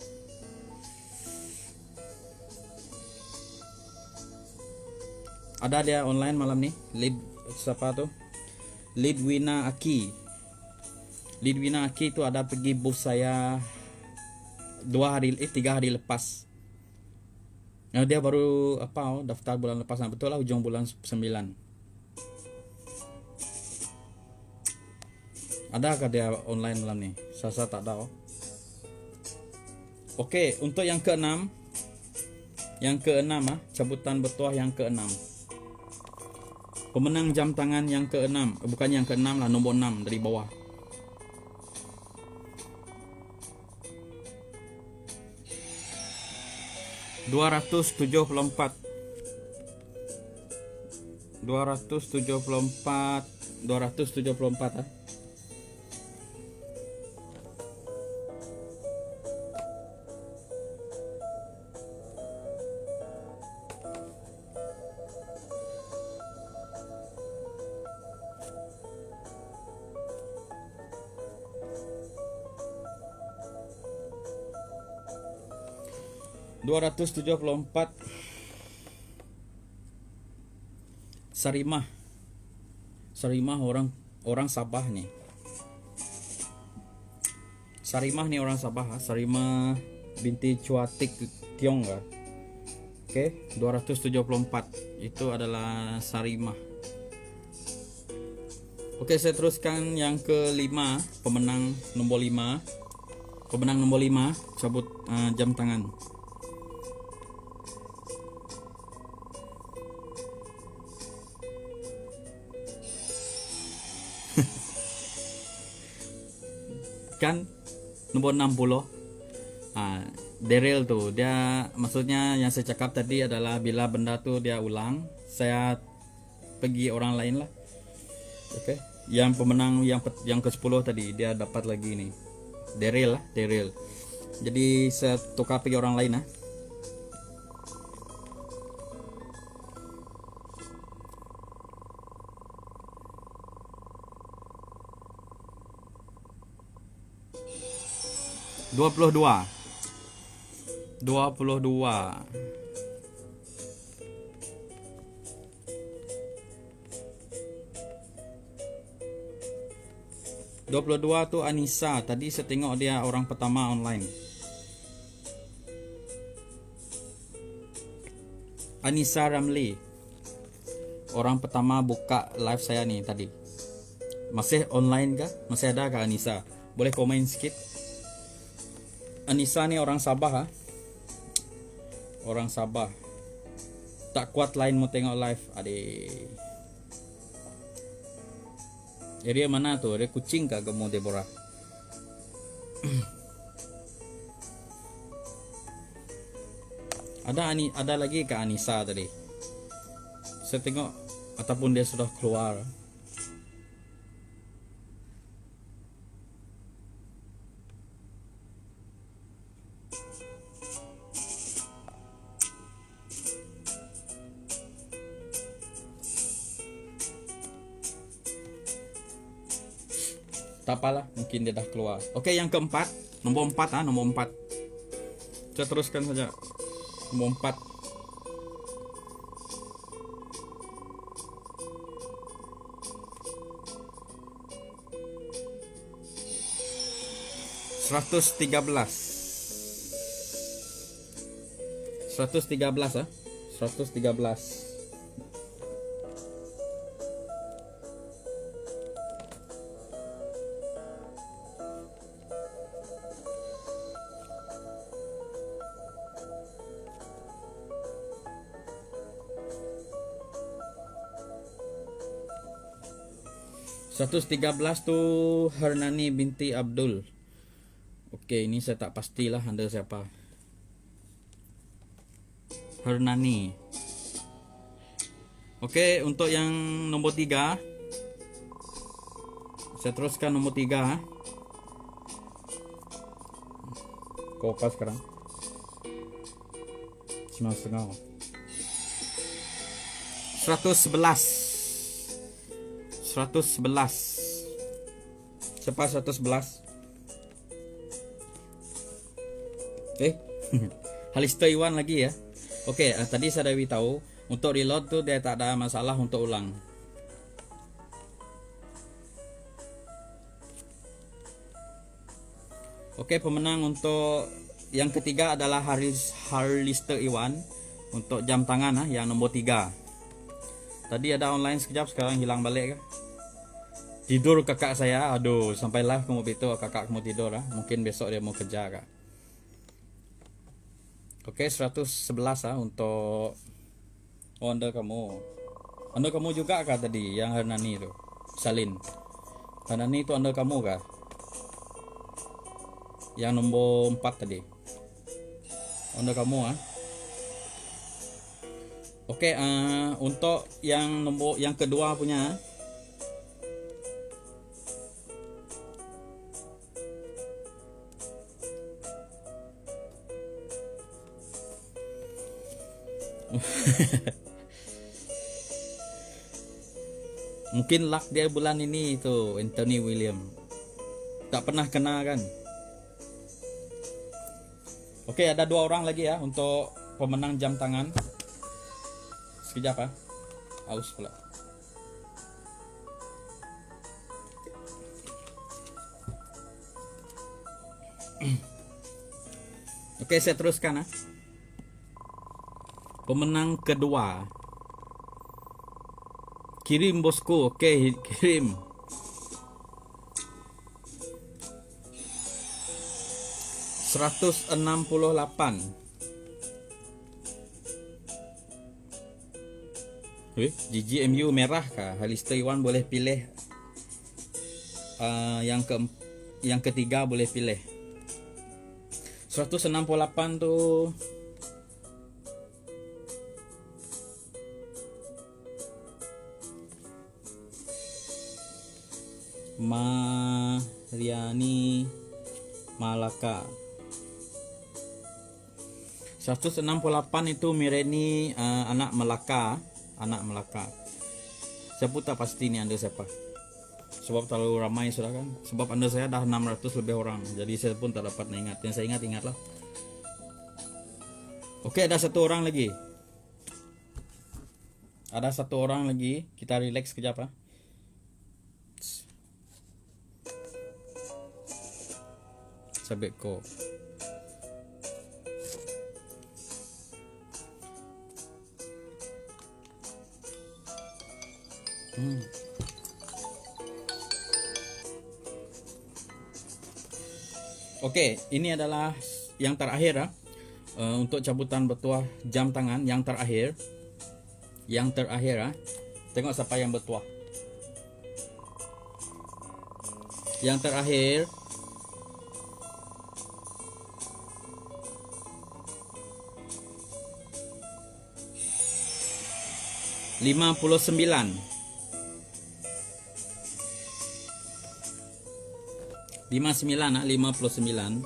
Ada dia online malam nih. Siapa tuh? Lidwina Aki itu ada pergi booth saya 3 hari lepas. Nah, dia baru daftar bulan lepas. Nah, betul lah, ujung bulan 9. Adakah dia online malam nih? Saya tak tahu. Oke, untuk yang ke-6. Cabutan bertuah yang ke-6. Pemenang jam tangan yang ke-6, bukan yang ke-6 lah, nombor 6 dari bawah. $274 ah. $274. Sarimah orang Sabah nih. Sarimah nih orang Sabah. Sarimah binti Cuatik Tiong kan. Oke, 274 itu adalah Sarimah. Oke, saya teruskan yang ke-5, pemenang nomor 5. Cabut jam tangan. kan nombor 60. Daryl tuh dia, maksudnya yang saya cakap tadi adalah bila benda tuh dia ulang, saya pergi orang lain lah. Oke. Yang pemenang yang ke-10 tadi dia dapat lagi nih. Daryl lah, Daryl. Jadi saya tukar pergi orang lain lah. Dua puluh dua. 22 tuh Anissa. Tadi saya tengok dia orang pertama online. Anissa Ramli, orang pertama buka live saya nih tadi. Masih online kah? Masih ada kah Anissa? Boleh komen sedikit. Anissa nih orang Sabah Orang Sabah. Tak kuat lain mau tengok live. Adik. Area mana tuh? Area Kucing kah kamu, Deborah? Ada lagi ke Anissa tadi? Saya tengok ataupun dia sudah keluar. Tak apalah, mungkin dia dah keluar. Oke, yang keempat, nomor 4 nomor 4. Saya teruskan saja. Nomor 4. $113. 113. $113 tuh Hernani binti Abdul. Oke, ini saya tak pastilah Anda siapa. Hernani. Oke, untuk yang nomor 3, saya teruskan nomor 3. Kau apa sekarang? 9,5. 111. Siapa 111? Halisto Iwan lagi ya. Oke, tadi saya dah tahu untuk reload tuh dia tak ada masalah untuk ulang. Oke, pemenang untuk yang ketiga adalah Halisto Iwan untuk jam tangan yang nomor 3. Tadi ada online sekejap, sekarang hilang balik kah? Tidur kakak saya. Aduh, sampai live kamu begitu kakak kamu tidur Mungkin besok dia mau kerja kak. Oke, 111 untuk Anda kamu juga kah tadi yang Hernani itu? Salin. Hernani itu Anda kamu kah? Yang nomor 4 tadi. Anda kamu Oke, untuk yang kedua punya mungkin luck dia bulan ini itu Anthony William. Tak pernah kena kan? Oke, ada 2 orang lagi ya untuk pemenang jam tangan. Sekejap aus pula. Oke, saya teruskan Pemenang kedua. Kirim bosku. Oke, kirim. $168. GGMU merah kah? Halisto Iwan boleh pilih yang yang ketiga boleh pilih. 168 tuh Mariani Malaka. 168 itu Mireni anak Melaka. Saya pun tak pasti ni anda siapa. Sebab terlalu ramai sudah kan. Sebab anda saya dah 600 lebih orang. Jadi saya pun tak dapat nak ingat. Yang saya ingatlah. Okey, ada satu orang lagi. Kita relax sekejap ah. Sabit ko. Okey, ini adalah yang terakhir untuk cabutan bertuah jam tangan yang terakhir. Tengok siapa yang bertuah. Yang terakhir $59. $59.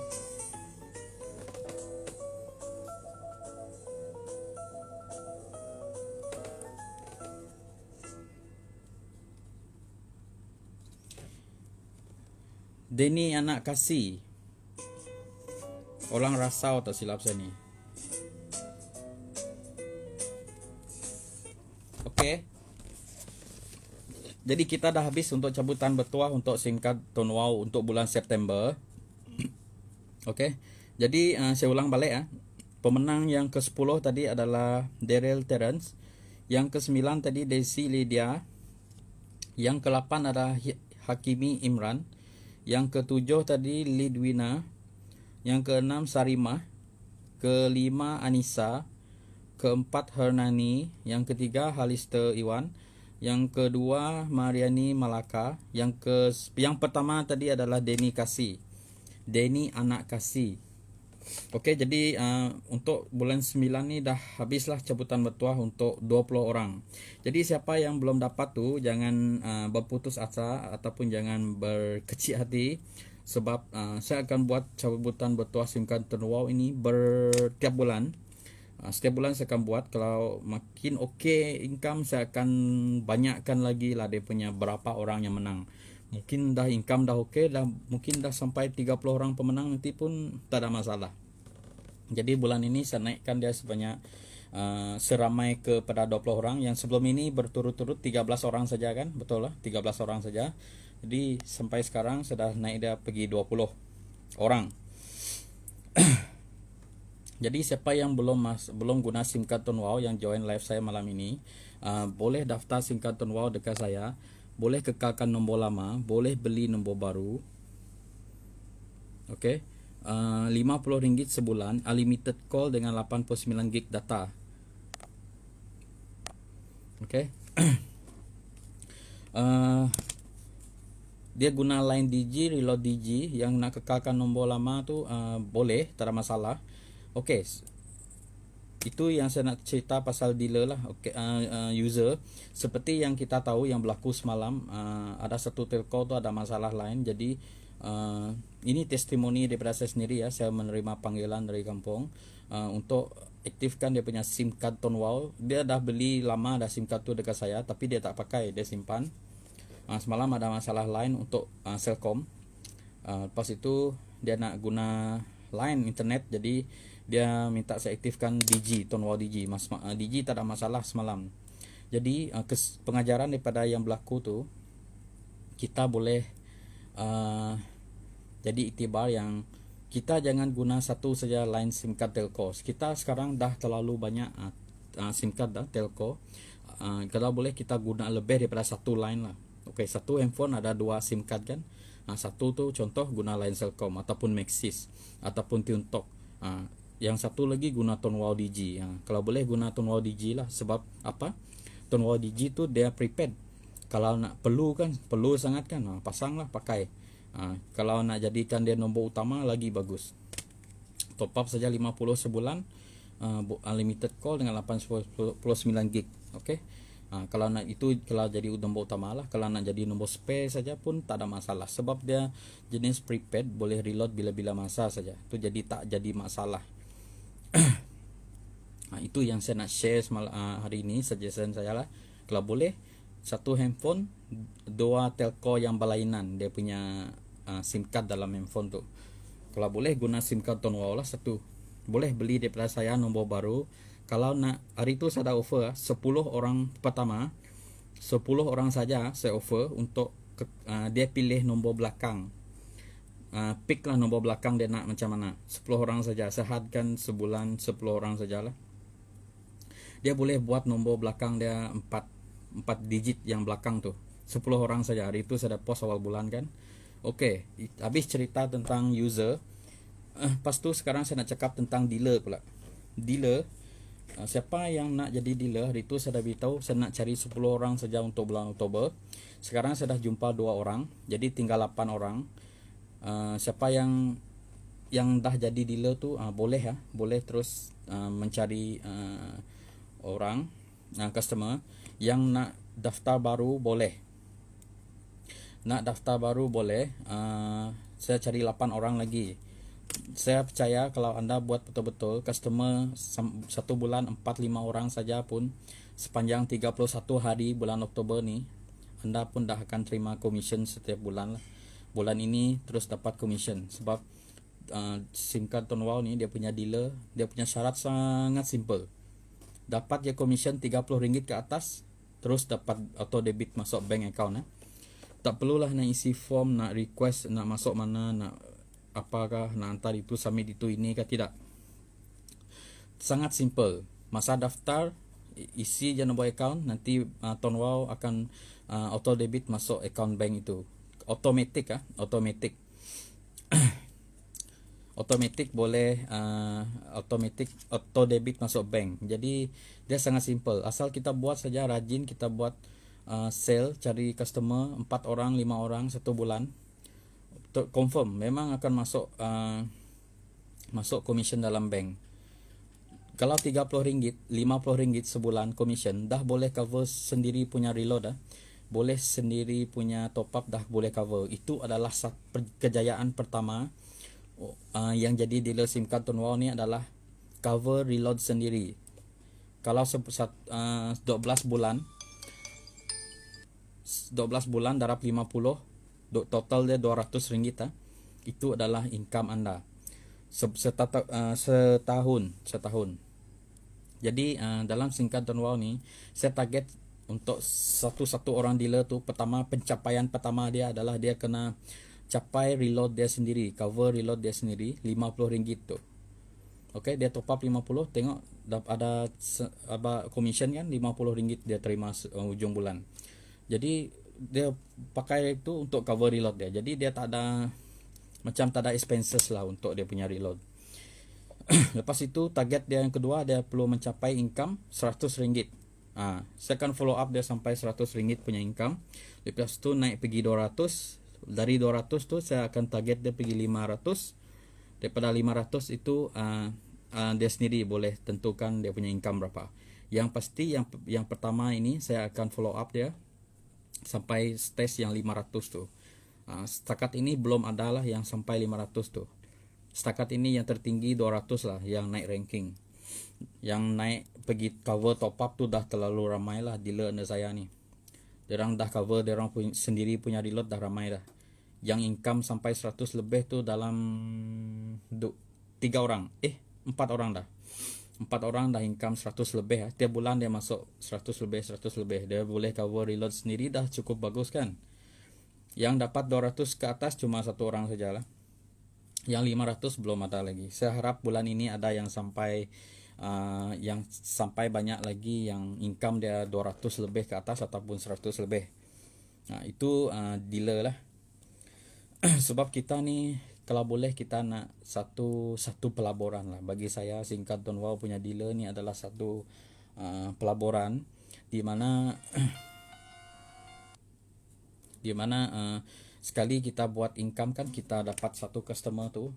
Denny anak kasih. Orang Rasau tak silap saya ni. Okey. Jadi kita dah habis untuk cabutan bertuah untuk singkat Tonwau untuk bulan September. Okey. Jadi saya ulang balik Pemenang yang ke-10 tadi adalah Daryl Terence. Yang ke-9 tadi Daisy Lydia. Yang ke-8 adalah Hakimi Imran. Yang ke-7 tadi Lidwina. Yang ke-6 Sarimah. Ke-5 Anissa. Ke-4 Hernani. Yang ke-3 Halister Iwan. Yang kedua Mariani Malaka. Yang pertama tadi adalah Denny Kasih. Denny anak kasih. Okey, jadi untuk bulan 9 ni dah habislah cabutan bertuah untuk 20 orang. Jadi siapa yang belum dapat tu jangan berputus asa ataupun jangan berkecil hati sebab saya akan buat cabutan bertuah singkat Tonwau ini bertiap bulan. Setiap bulan saya akan buat. Kalau makin okey income, saya akan banyakkan lagi lah dia punya berapa orang yang menang. Mungkin dah income dah okey, mungkin dah sampai 30 orang pemenang nanti pun tak ada masalah. Jadi bulan ini saya naikkan dia sebanyak seramai kepada 20 orang. Yang sebelum ini berturut-turut 13 orang saja kan, betul lah, 13 orang saja. Jadi sampai sekarang sudah naik dia pergi 20 orang. Jadi siapa yang belum guna SIM card Tonwau yang join live saya malam ini, boleh daftar SIM card Tonwau dekat saya, boleh kekalkan nombor lama, boleh beli nombor baru. Okey. RM50 sebulan, unlimited call dengan 89 gig data. Okey. Dia guna line Digi, reload Digi. Yang nak kekalkan nombor lama tu boleh, tak ada masalah. Okey. Itu yang saya nak cerita pasal dealer lah. Okey, user. Seperti yang kita tahu yang berlaku semalam, ada satu telco tu ada masalah lain. Jadi ini testimoni daripada saya sendiri ya. Saya menerima panggilan dari kampung untuk aktifkan dia punya SIM card Tonwau. Dia dah beli lama dah SIM card tu dekat saya, tapi dia tak pakai, dia simpan. Semalam ada masalah lain untuk Celcom. Lepas itu dia nak guna line internet, jadi dia minta saya aktifkan Digi, Tonwau Digi. Digi tak ada masalah semalam. Jadi pengajaran daripada yang berlaku tu, kita boleh jadi iktibar yang kita jangan guna satu saja line SIM card telco. Kita sekarang dah terlalu banyak SIM card dah telco. Kalau boleh kita guna lebih daripada satu line lah. Okey, satu handphone ada dua SIM card kan. Satu tu contoh guna line Celcom ataupun Maxis ataupun Tuntok. Yang satu lagi guna Tonwau Digi. Kalau boleh guna Tonwau Digi lah. Sebab apa? Tonwau Digi tu dia prepaid. Kalau nak perlu sangat kan, pasanglah pakai. Kalau nak jadikan dia nombor utama lagi bagus. Top up saja 50 sebulan, unlimited call dengan 89 gig. Okey. Kalau nak itu, kalau jadi nombor utama lah. Kalau nak jadi nombor spare saja pun tak ada masalah, sebab dia jenis prepaid, boleh reload bila-bila masa saja. Tu jadi tak jadi masalah. Itu yang saya nak share hari ini, suggestion saya lah. Kalau boleh, satu handphone, dua telco yang berlainan dia punya SIM card dalam handphone tu. Kalau boleh guna SIM card Ton Wow lah satu. Boleh beli daripada saya nombor baru. Kalau nak, hari tu saya ada offer 10 orang pertama, 10 orang saja saya offer untuk dia pilih nombor belakang. Pick lah nombor belakang dia nak macam mana. 10 orang saja. Saya hadkan sebulan 10 orang sajalah. Dia boleh buat nombor belakang dia 4 digit yang belakang tu. 10 orang saja. Hari itu saya ada post awal bulan kan. Okey, habis cerita tentang user. Lepas tu sekarang saya nak cakap tentang dealer pula. Dealer, siapa yang nak jadi dealer, hari itu saya dah beritahu saya nak cari 10 orang saja untuk bulan Oktober. Sekarang saya dah jumpa 2 orang, jadi tinggal 8 orang. Siapa yang dah jadi dealer tu boleh boleh terus mencari orang, customer. Yang nak daftar baru boleh. Nak daftar baru boleh. Saya cari 8 orang lagi. Saya percaya kalau anda buat betul-betul customer satu bulan 4-5 orang saja pun, sepanjang 31 hari bulan Oktober ni, anda pun dah akan terima commission setiap bulan lah. Bulan ini terus dapat commission. Sebab SIM card Ton Wow ni dia punya dealer, dia punya syarat sangat simple. Dapat je commission RM30 ke atas, terus dapat auto debit masuk bank account. Tak perlulah nak isi form, nak request, nak masuk mana, nak apakah, nak hantar itu, submit itu, ini ke tidak. Sangat simple. Masa daftar, isi je nombor account, nanti Ton Wow akan auto debit masuk account bank itu. Automatic automatic. Automatic boleh automatic auto debit masuk bank. Jadi dia sangat simple. Asal kita buat saja rajin, kita buat sale, cari customer 4 orang, 5 orang satu bulan, confirm memang akan masuk commission dalam bank. Kalau RM30, RM50 sebulan commission, dah boleh cover sendiri punya reload boleh sendiri punya top up, dah boleh cover. Itu adalah kejayaan pertama. Yang jadi dealer SIM card Ton Wow ni adalah cover reload sendiri. Kalau 12 bulan darab 50, total dia RM200, itu adalah income anda setahun. Jadi dalam SIM card Ton Wow ni, saya target untuk satu orang dealer tu, pencapaian pertama dia adalah dia kena capai reload dia sendiri, cover reload dia sendiri RM50 tu. Okey, dia top up 50, tengok ada commission kan, RM50 dia terima ujung bulan. Jadi dia pakai itu untuk cover reload dia. Jadi dia tak ada expenses lah untuk dia punya reload. Lepas itu target dia yang kedua, dia perlu mencapai income RM100. Saya akan follow up dia sampai RM100 punya income. Lepas tu naik pergi 200. Dari 200 tu saya akan target dia pergi 500. Daripada 500 itu dia sendiri boleh tentukan dia punya income berapa. Yang pasti yang pertama ini saya akan follow up dia sampai stage yang 500 tu. Setakat ini belum ada lah yang sampai 500 tu. Setakat ini yang tertinggi 200 lah yang naik ranking. Yang naik pergi cover top up tu dah terlalu ramai lah dealer saya ni. Diorang dah cover, diorang sendiri punya reload dah ramai dah. Yang income sampai 100 lebih tu dalam 4 orang dah. 4 orang dah income 100 lebih. Tiap bulan dia masuk 100 lebih. Dia boleh cover reload sendiri, dah cukup bagus kan. Yang dapat 200 ke atas cuma 1 orang sajalah. Yang 500 belum ada lagi. Saya harap bulan ini ada yang sampai banyak lagi yang income dia 200 lebih ke atas ataupun 100 lebih. Itu dealer lah. Sebab kita ni kalau boleh kita nak satu pelaburan lah. Bagi saya SIM card Ton Wow punya dealer ni adalah satu pelaburan di mana sekali kita buat income kan, kita dapat satu customer tu,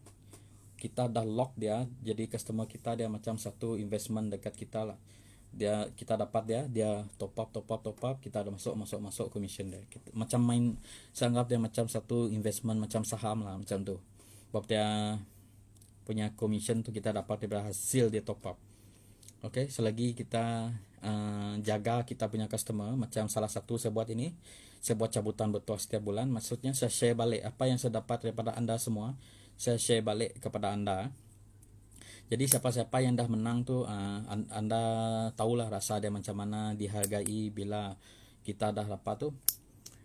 kita dah lock dia jadi customer kita, dia macam satu investment dekat kita lah. Kita dapat dia top up, kita ada masuk commission dia. Macam main, saya anggap dia macam satu investment macam saham lah, macam tu. Sebab dia punya commission tu kita dapat daripada hasil dia top up. Okay, selagi kita jaga kita punya customer, macam salah satu saya buat ini, saya buat cabutan bertuah setiap bulan. Maksudnya saya share balik apa yang saya dapat daripada anda semua, saya share balik kepada anda. Jadi siapa-siapa yang dah menang tu, anda tahulah rasa dia macam mana, dihargai bila kita dah dapat tu,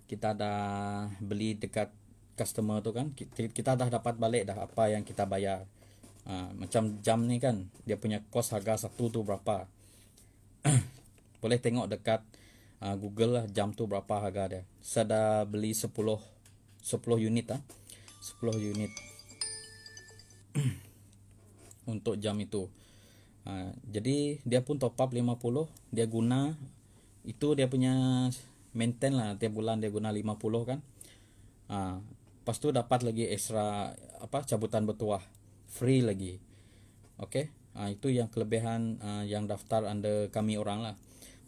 kita dah beli dekat customer tu kan, kita dah dapat balik dah apa yang kita bayar. Macam jam ni kan, dia punya kos harga satu tu berapa. Boleh tengok dekat Google lah jam tu berapa harga dia. Saya dah beli 10 unit 10 unit untuk jam itu. Jadi dia pun top up 50, dia guna itu, dia punya maintain lah, tiap bulan dia guna 50 kan. Lepas tu dapat lagi extra cabutan bertuah free lagi. Okay, itu yang kelebihan yang daftar under kami orang lah.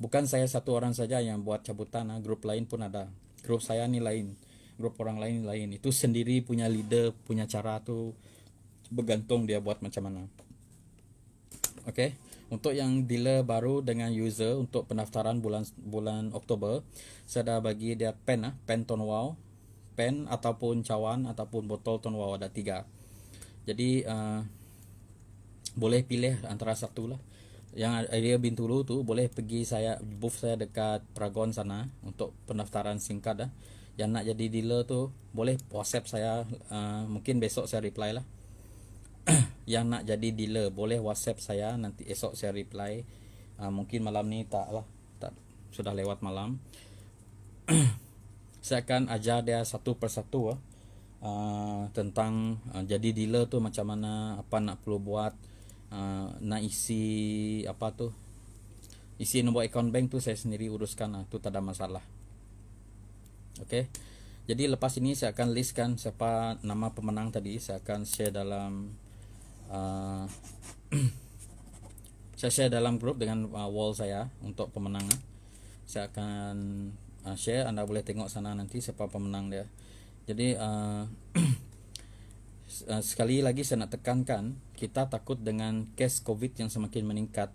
Bukan saya satu orang saja yang buat cabutan, grup lain pun ada. Grup saya ni lain, grup orang lain lain. Itu sendiri punya leader, punya cara tu bergantung dia buat macam mana. Okay, untuk yang dealer baru dengan user, untuk pendaftaran bulan Oktober, saya dah bagi dia pen Ton Wow, pen ataupun cawan ataupun botol Ton Wow, ada 3. Jadi boleh pilih antara satu lah. Yang area Bintulu tu boleh pergi booth saya dekat Pragon sana untuk pendaftaran singkat . Yang nak jadi dealer tu boleh WhatsApp saya, mungkin besok saya reply lah. Yang nak jadi dealer boleh WhatsApp saya, nanti esok saya reply. Mungkin malam ni tak, sudah lewat malam. Saya akan ajar dia satu persatu tentang jadi dealer tu macam mana, apa nak perlu buat, nak isi isi nombor account bank tu saya sendiri uruskan, tu tak ada masalah. Okay, jadi lepas ini saya akan listkan siapa nama pemenang tadi. Saya akan share dalam saya share dalam grup dengan wall saya untuk pemenang. Saya akan share, anda boleh tengok sana nanti siapa pemenang dia. Jadi sekali lagi saya nak tekankan, kita takut dengan kes COVID yang semakin meningkat.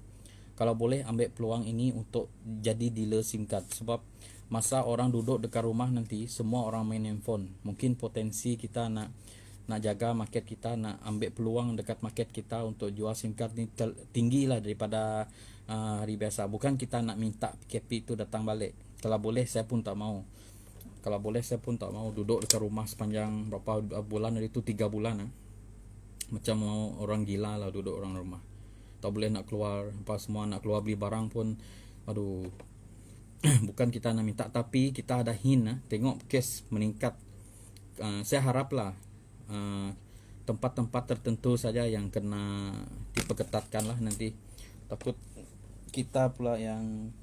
Kalau boleh ambil peluang ini untuk jadi dealer SIM card. Sebab masa orang duduk dekat rumah nanti, semua orang main handphone. Mungkin potensi kita nak jaga market kita, nak ambil peluang dekat market kita untuk jual SIM card ni tinggi lah daripada hari biasa. Bukan kita nak minta PKP itu datang balik. Kalau boleh saya pun tak mau. Duduk dekat rumah sepanjang berapa bulan dari itu, 3 bulan. Macam mau orang gila lah duduk orang rumah. Tak boleh nak keluar, semua nak keluar beli barang pun, aduh. Bukan kita nak minta, tapi kita ada hint tengok kes meningkat. Saya haraplah tempat-tempat tertentu saja yang kena diperketatkan lah nanti. Takut kita pula yang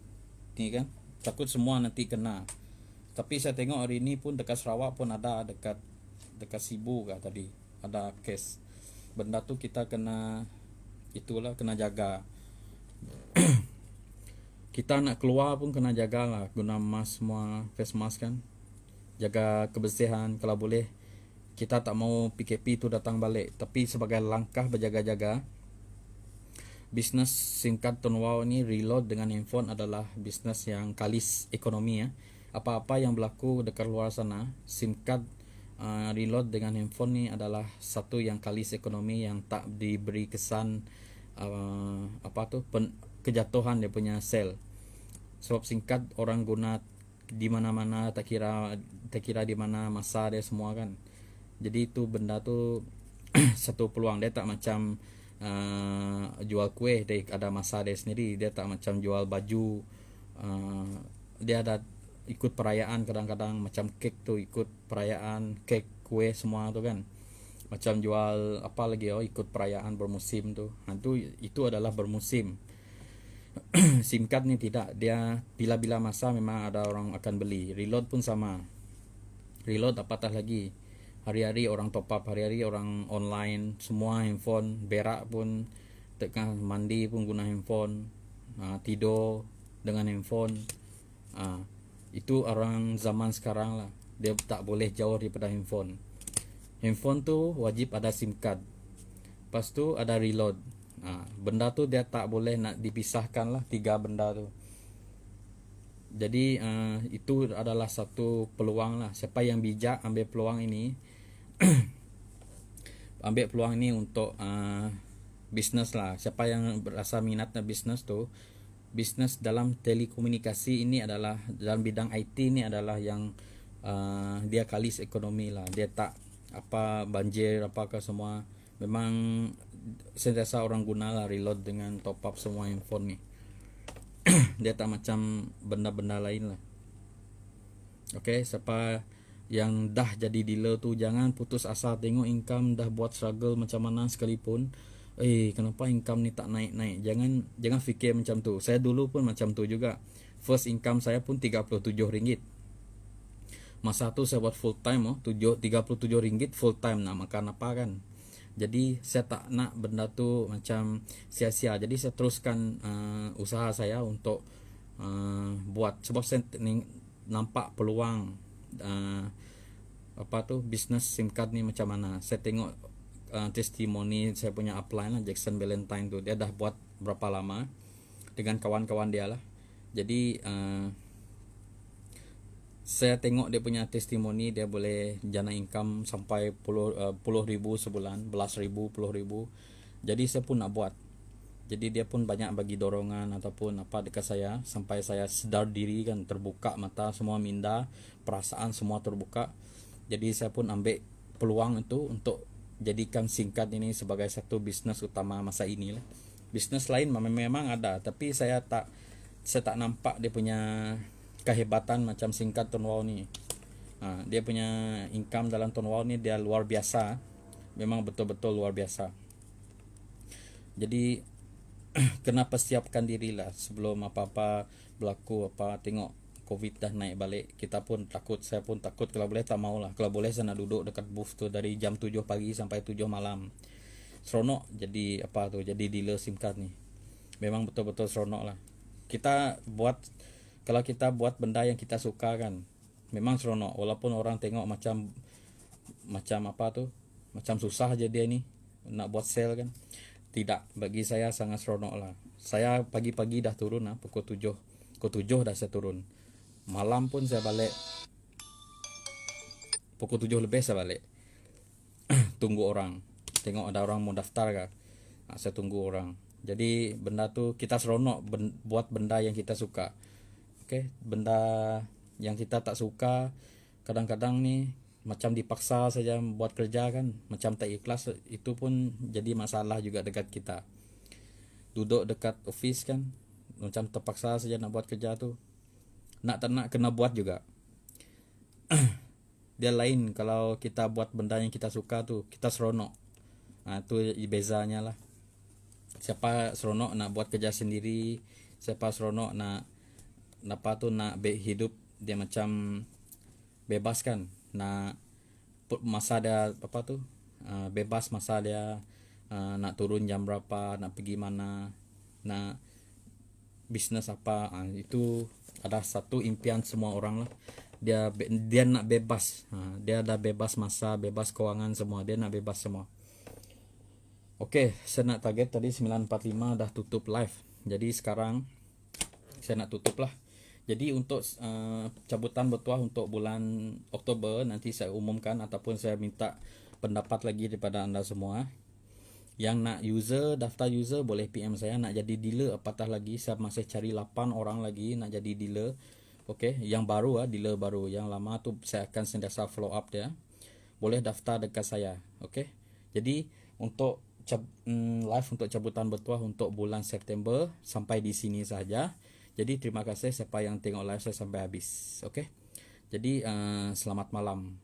ni kan, takut semua nanti kena. Tapi saya tengok hari ni pun dekat Sarawak pun ada, dekat Sibu kah tadi ada kes. Benda tu kita kena jaga. Kita nak keluar pun kena jaga lah, guna mask semua, face mask kan. Jaga kebersihan. Kalau boleh kita tak mau PKP tu datang balik, tapi sebagai langkah berjaga-jaga, bisnes SIM card Ton Wow ni reload dengan handphone adalah bisnes yang kalis ekonomi . Apa-apa yang berlaku dekat luar sana, SIM card reload dengan handphone ni adalah satu yang kalis ekonomi, yang tak diberi kesan kejatuhan dia punya sel. Sebab SIM card orang guna di mana-mana, tak kira di mana masa dia semua kan. Jadi itu benda tu satu peluang. Dia tak macam jual kuih, dia ada masa dia sendiri. Dia tak macam jual baju, dia ada ikut perayaan. Kadang-kadang macam kek tu ikut perayaan, kek, kuih semua tu kan. Macam jual apa lagi ikut perayaan bermusim tu. Itu adalah bermusim. SIM card ni tidak, dia bila-bila masa memang ada orang akan beli. Reload pun sama. reload apatah lagi. Hari-hari orang top up, hari-hari orang online, semua handphone, berak pun tengah mandi pun guna handphone, tidur dengan handphone. Itu orang zaman sekarang lah, dia tak boleh jauh daripada handphone. Handphone tu wajib ada SIM card, lepas tu ada reload. Benda tu dia tak boleh nak dipisahkan lah, 3 benda tu. Jadi itu adalah satu peluang lah. Siapa yang bijak ambil peluang ini ambil peluang ini untuk bisnes lah. Siapa yang berasa minatnya bisnes tu, bisnes dalam telekomunikasi ini adalah, dalam bidang IT ini adalah yang dia kalis ekonomi lah. Dia tak apa banjir apakah semua. Memang sentiasa orang guna lah reload dengan top up semua handphone ni. Dia tak macam benda-benda lain lah. Okay, siapa yang dah jadi dealer tu jangan putus asa. Tengok income dah buat struggle macam mana sekalipun, kenapa income ni tak naik-naik. Jangan fikir macam tu. Saya dulu pun macam tu juga. First income saya pun RM37. Masa tu saya buat full time RM37 full time, nak makan apa kan. Jadi saya tak nak benda tu macam sia-sia. Jadi saya teruskan usaha saya untuk buat, sebab saya nampak peluang bisnes SIM card ni macam mana. Saya tengok testimoni saya punya upline lah, Jackson Valentine tu, dia dah buat berapa lama dengan kawan-kawan dia lah. Jadi saya tengok dia punya testimoni, dia boleh jana income sampai puluh ribu sebulan, belas ribu, 10,000. Jadi saya pun nak buat. Jadi dia pun banyak bagi dorongan ataupun apa dekat saya, sampai saya sedar diri kan, terbuka mata, semua minda, perasaan semua terbuka. Jadi saya pun ambil peluang itu untuk jadikan singkat ini sebagai satu bisnes utama masa ini lah. Bisnes lain memang ada, tapi saya tak nampak dia punya kehebatan macam singkat Tuan Wow ni. Dia punya income dalam Tuan Wow ni dia luar biasa. Memang betul-betul luar biasa. Jadi kena persiapkan dirilah sebelum apa-apa berlaku. Tengok COVID dah naik balik, kita pun takut, saya pun takut. Kalau boleh tak maulah. Kalau boleh saya nak duduk dekat booth tu dari jam 7 pagi sampai 7 malam. Seronok jadi jadi dealer SIM card ni. Memang betul-betul seronok lah. Kalau kita buat benda yang kita suka kan, memang seronok. Walaupun orang tengok macam macam susah aja dia ni nak buat sale kan. Tidak, bagi saya sangat seronok lah. Saya pagi-pagi dah turun lah, pukul 7 dah saya turun. Malam pun saya balik, pukul 7 lebih saya balik. Tunggu orang, tengok ada orang mau daftar kah. Saya tunggu orang. Jadi benda tu kita seronok buat benda yang kita suka. Okay, benda yang kita tak suka kadang-kadang ni macam dipaksa saja buat kerja kan, macam tak ikhlas, itu pun jadi masalah juga dekat kita. Duduk dekat office kan, macam terpaksa saja nak buat kerja tu, nak tak nak kena buat juga. Dia lain kalau kita buat benda yang kita suka tu, kita seronok. Tu bezanya lah. Siapa seronok nak buat kerja sendiri, siapa seronok nak hidup dia macam bebas kan, nak masa dia bebas masa dia, nak turun jam berapa, nak pergi mana, nak bisnes apa. Itu ada satu impian semua orang lah. Dia nak bebas. Dia dah bebas masa, bebas kewangan semua, dia nak bebas semua. Okey, saya nak target tadi 9.45 dah tutup live. Jadi sekarang saya nak tutup lah. Jadi untuk cabutan bertuah untuk bulan Oktober nanti saya umumkan, ataupun saya minta pendapat lagi daripada anda semua. Yang nak daftar user boleh PM saya. Nak jadi dealer apatah lagi, saya masih cari 8 orang lagi nak jadi dealer. Okey, yang baru dealer baru. Yang lama tu saya akan sentiasa follow up dia. Boleh daftar dekat saya. Okey. Jadi untuk live untuk cabutan bertuah untuk bulan September sampai di sini saja. Jadi terima kasih siapa yang tengok live saya sampai habis. Okey. Jadi selamat malam.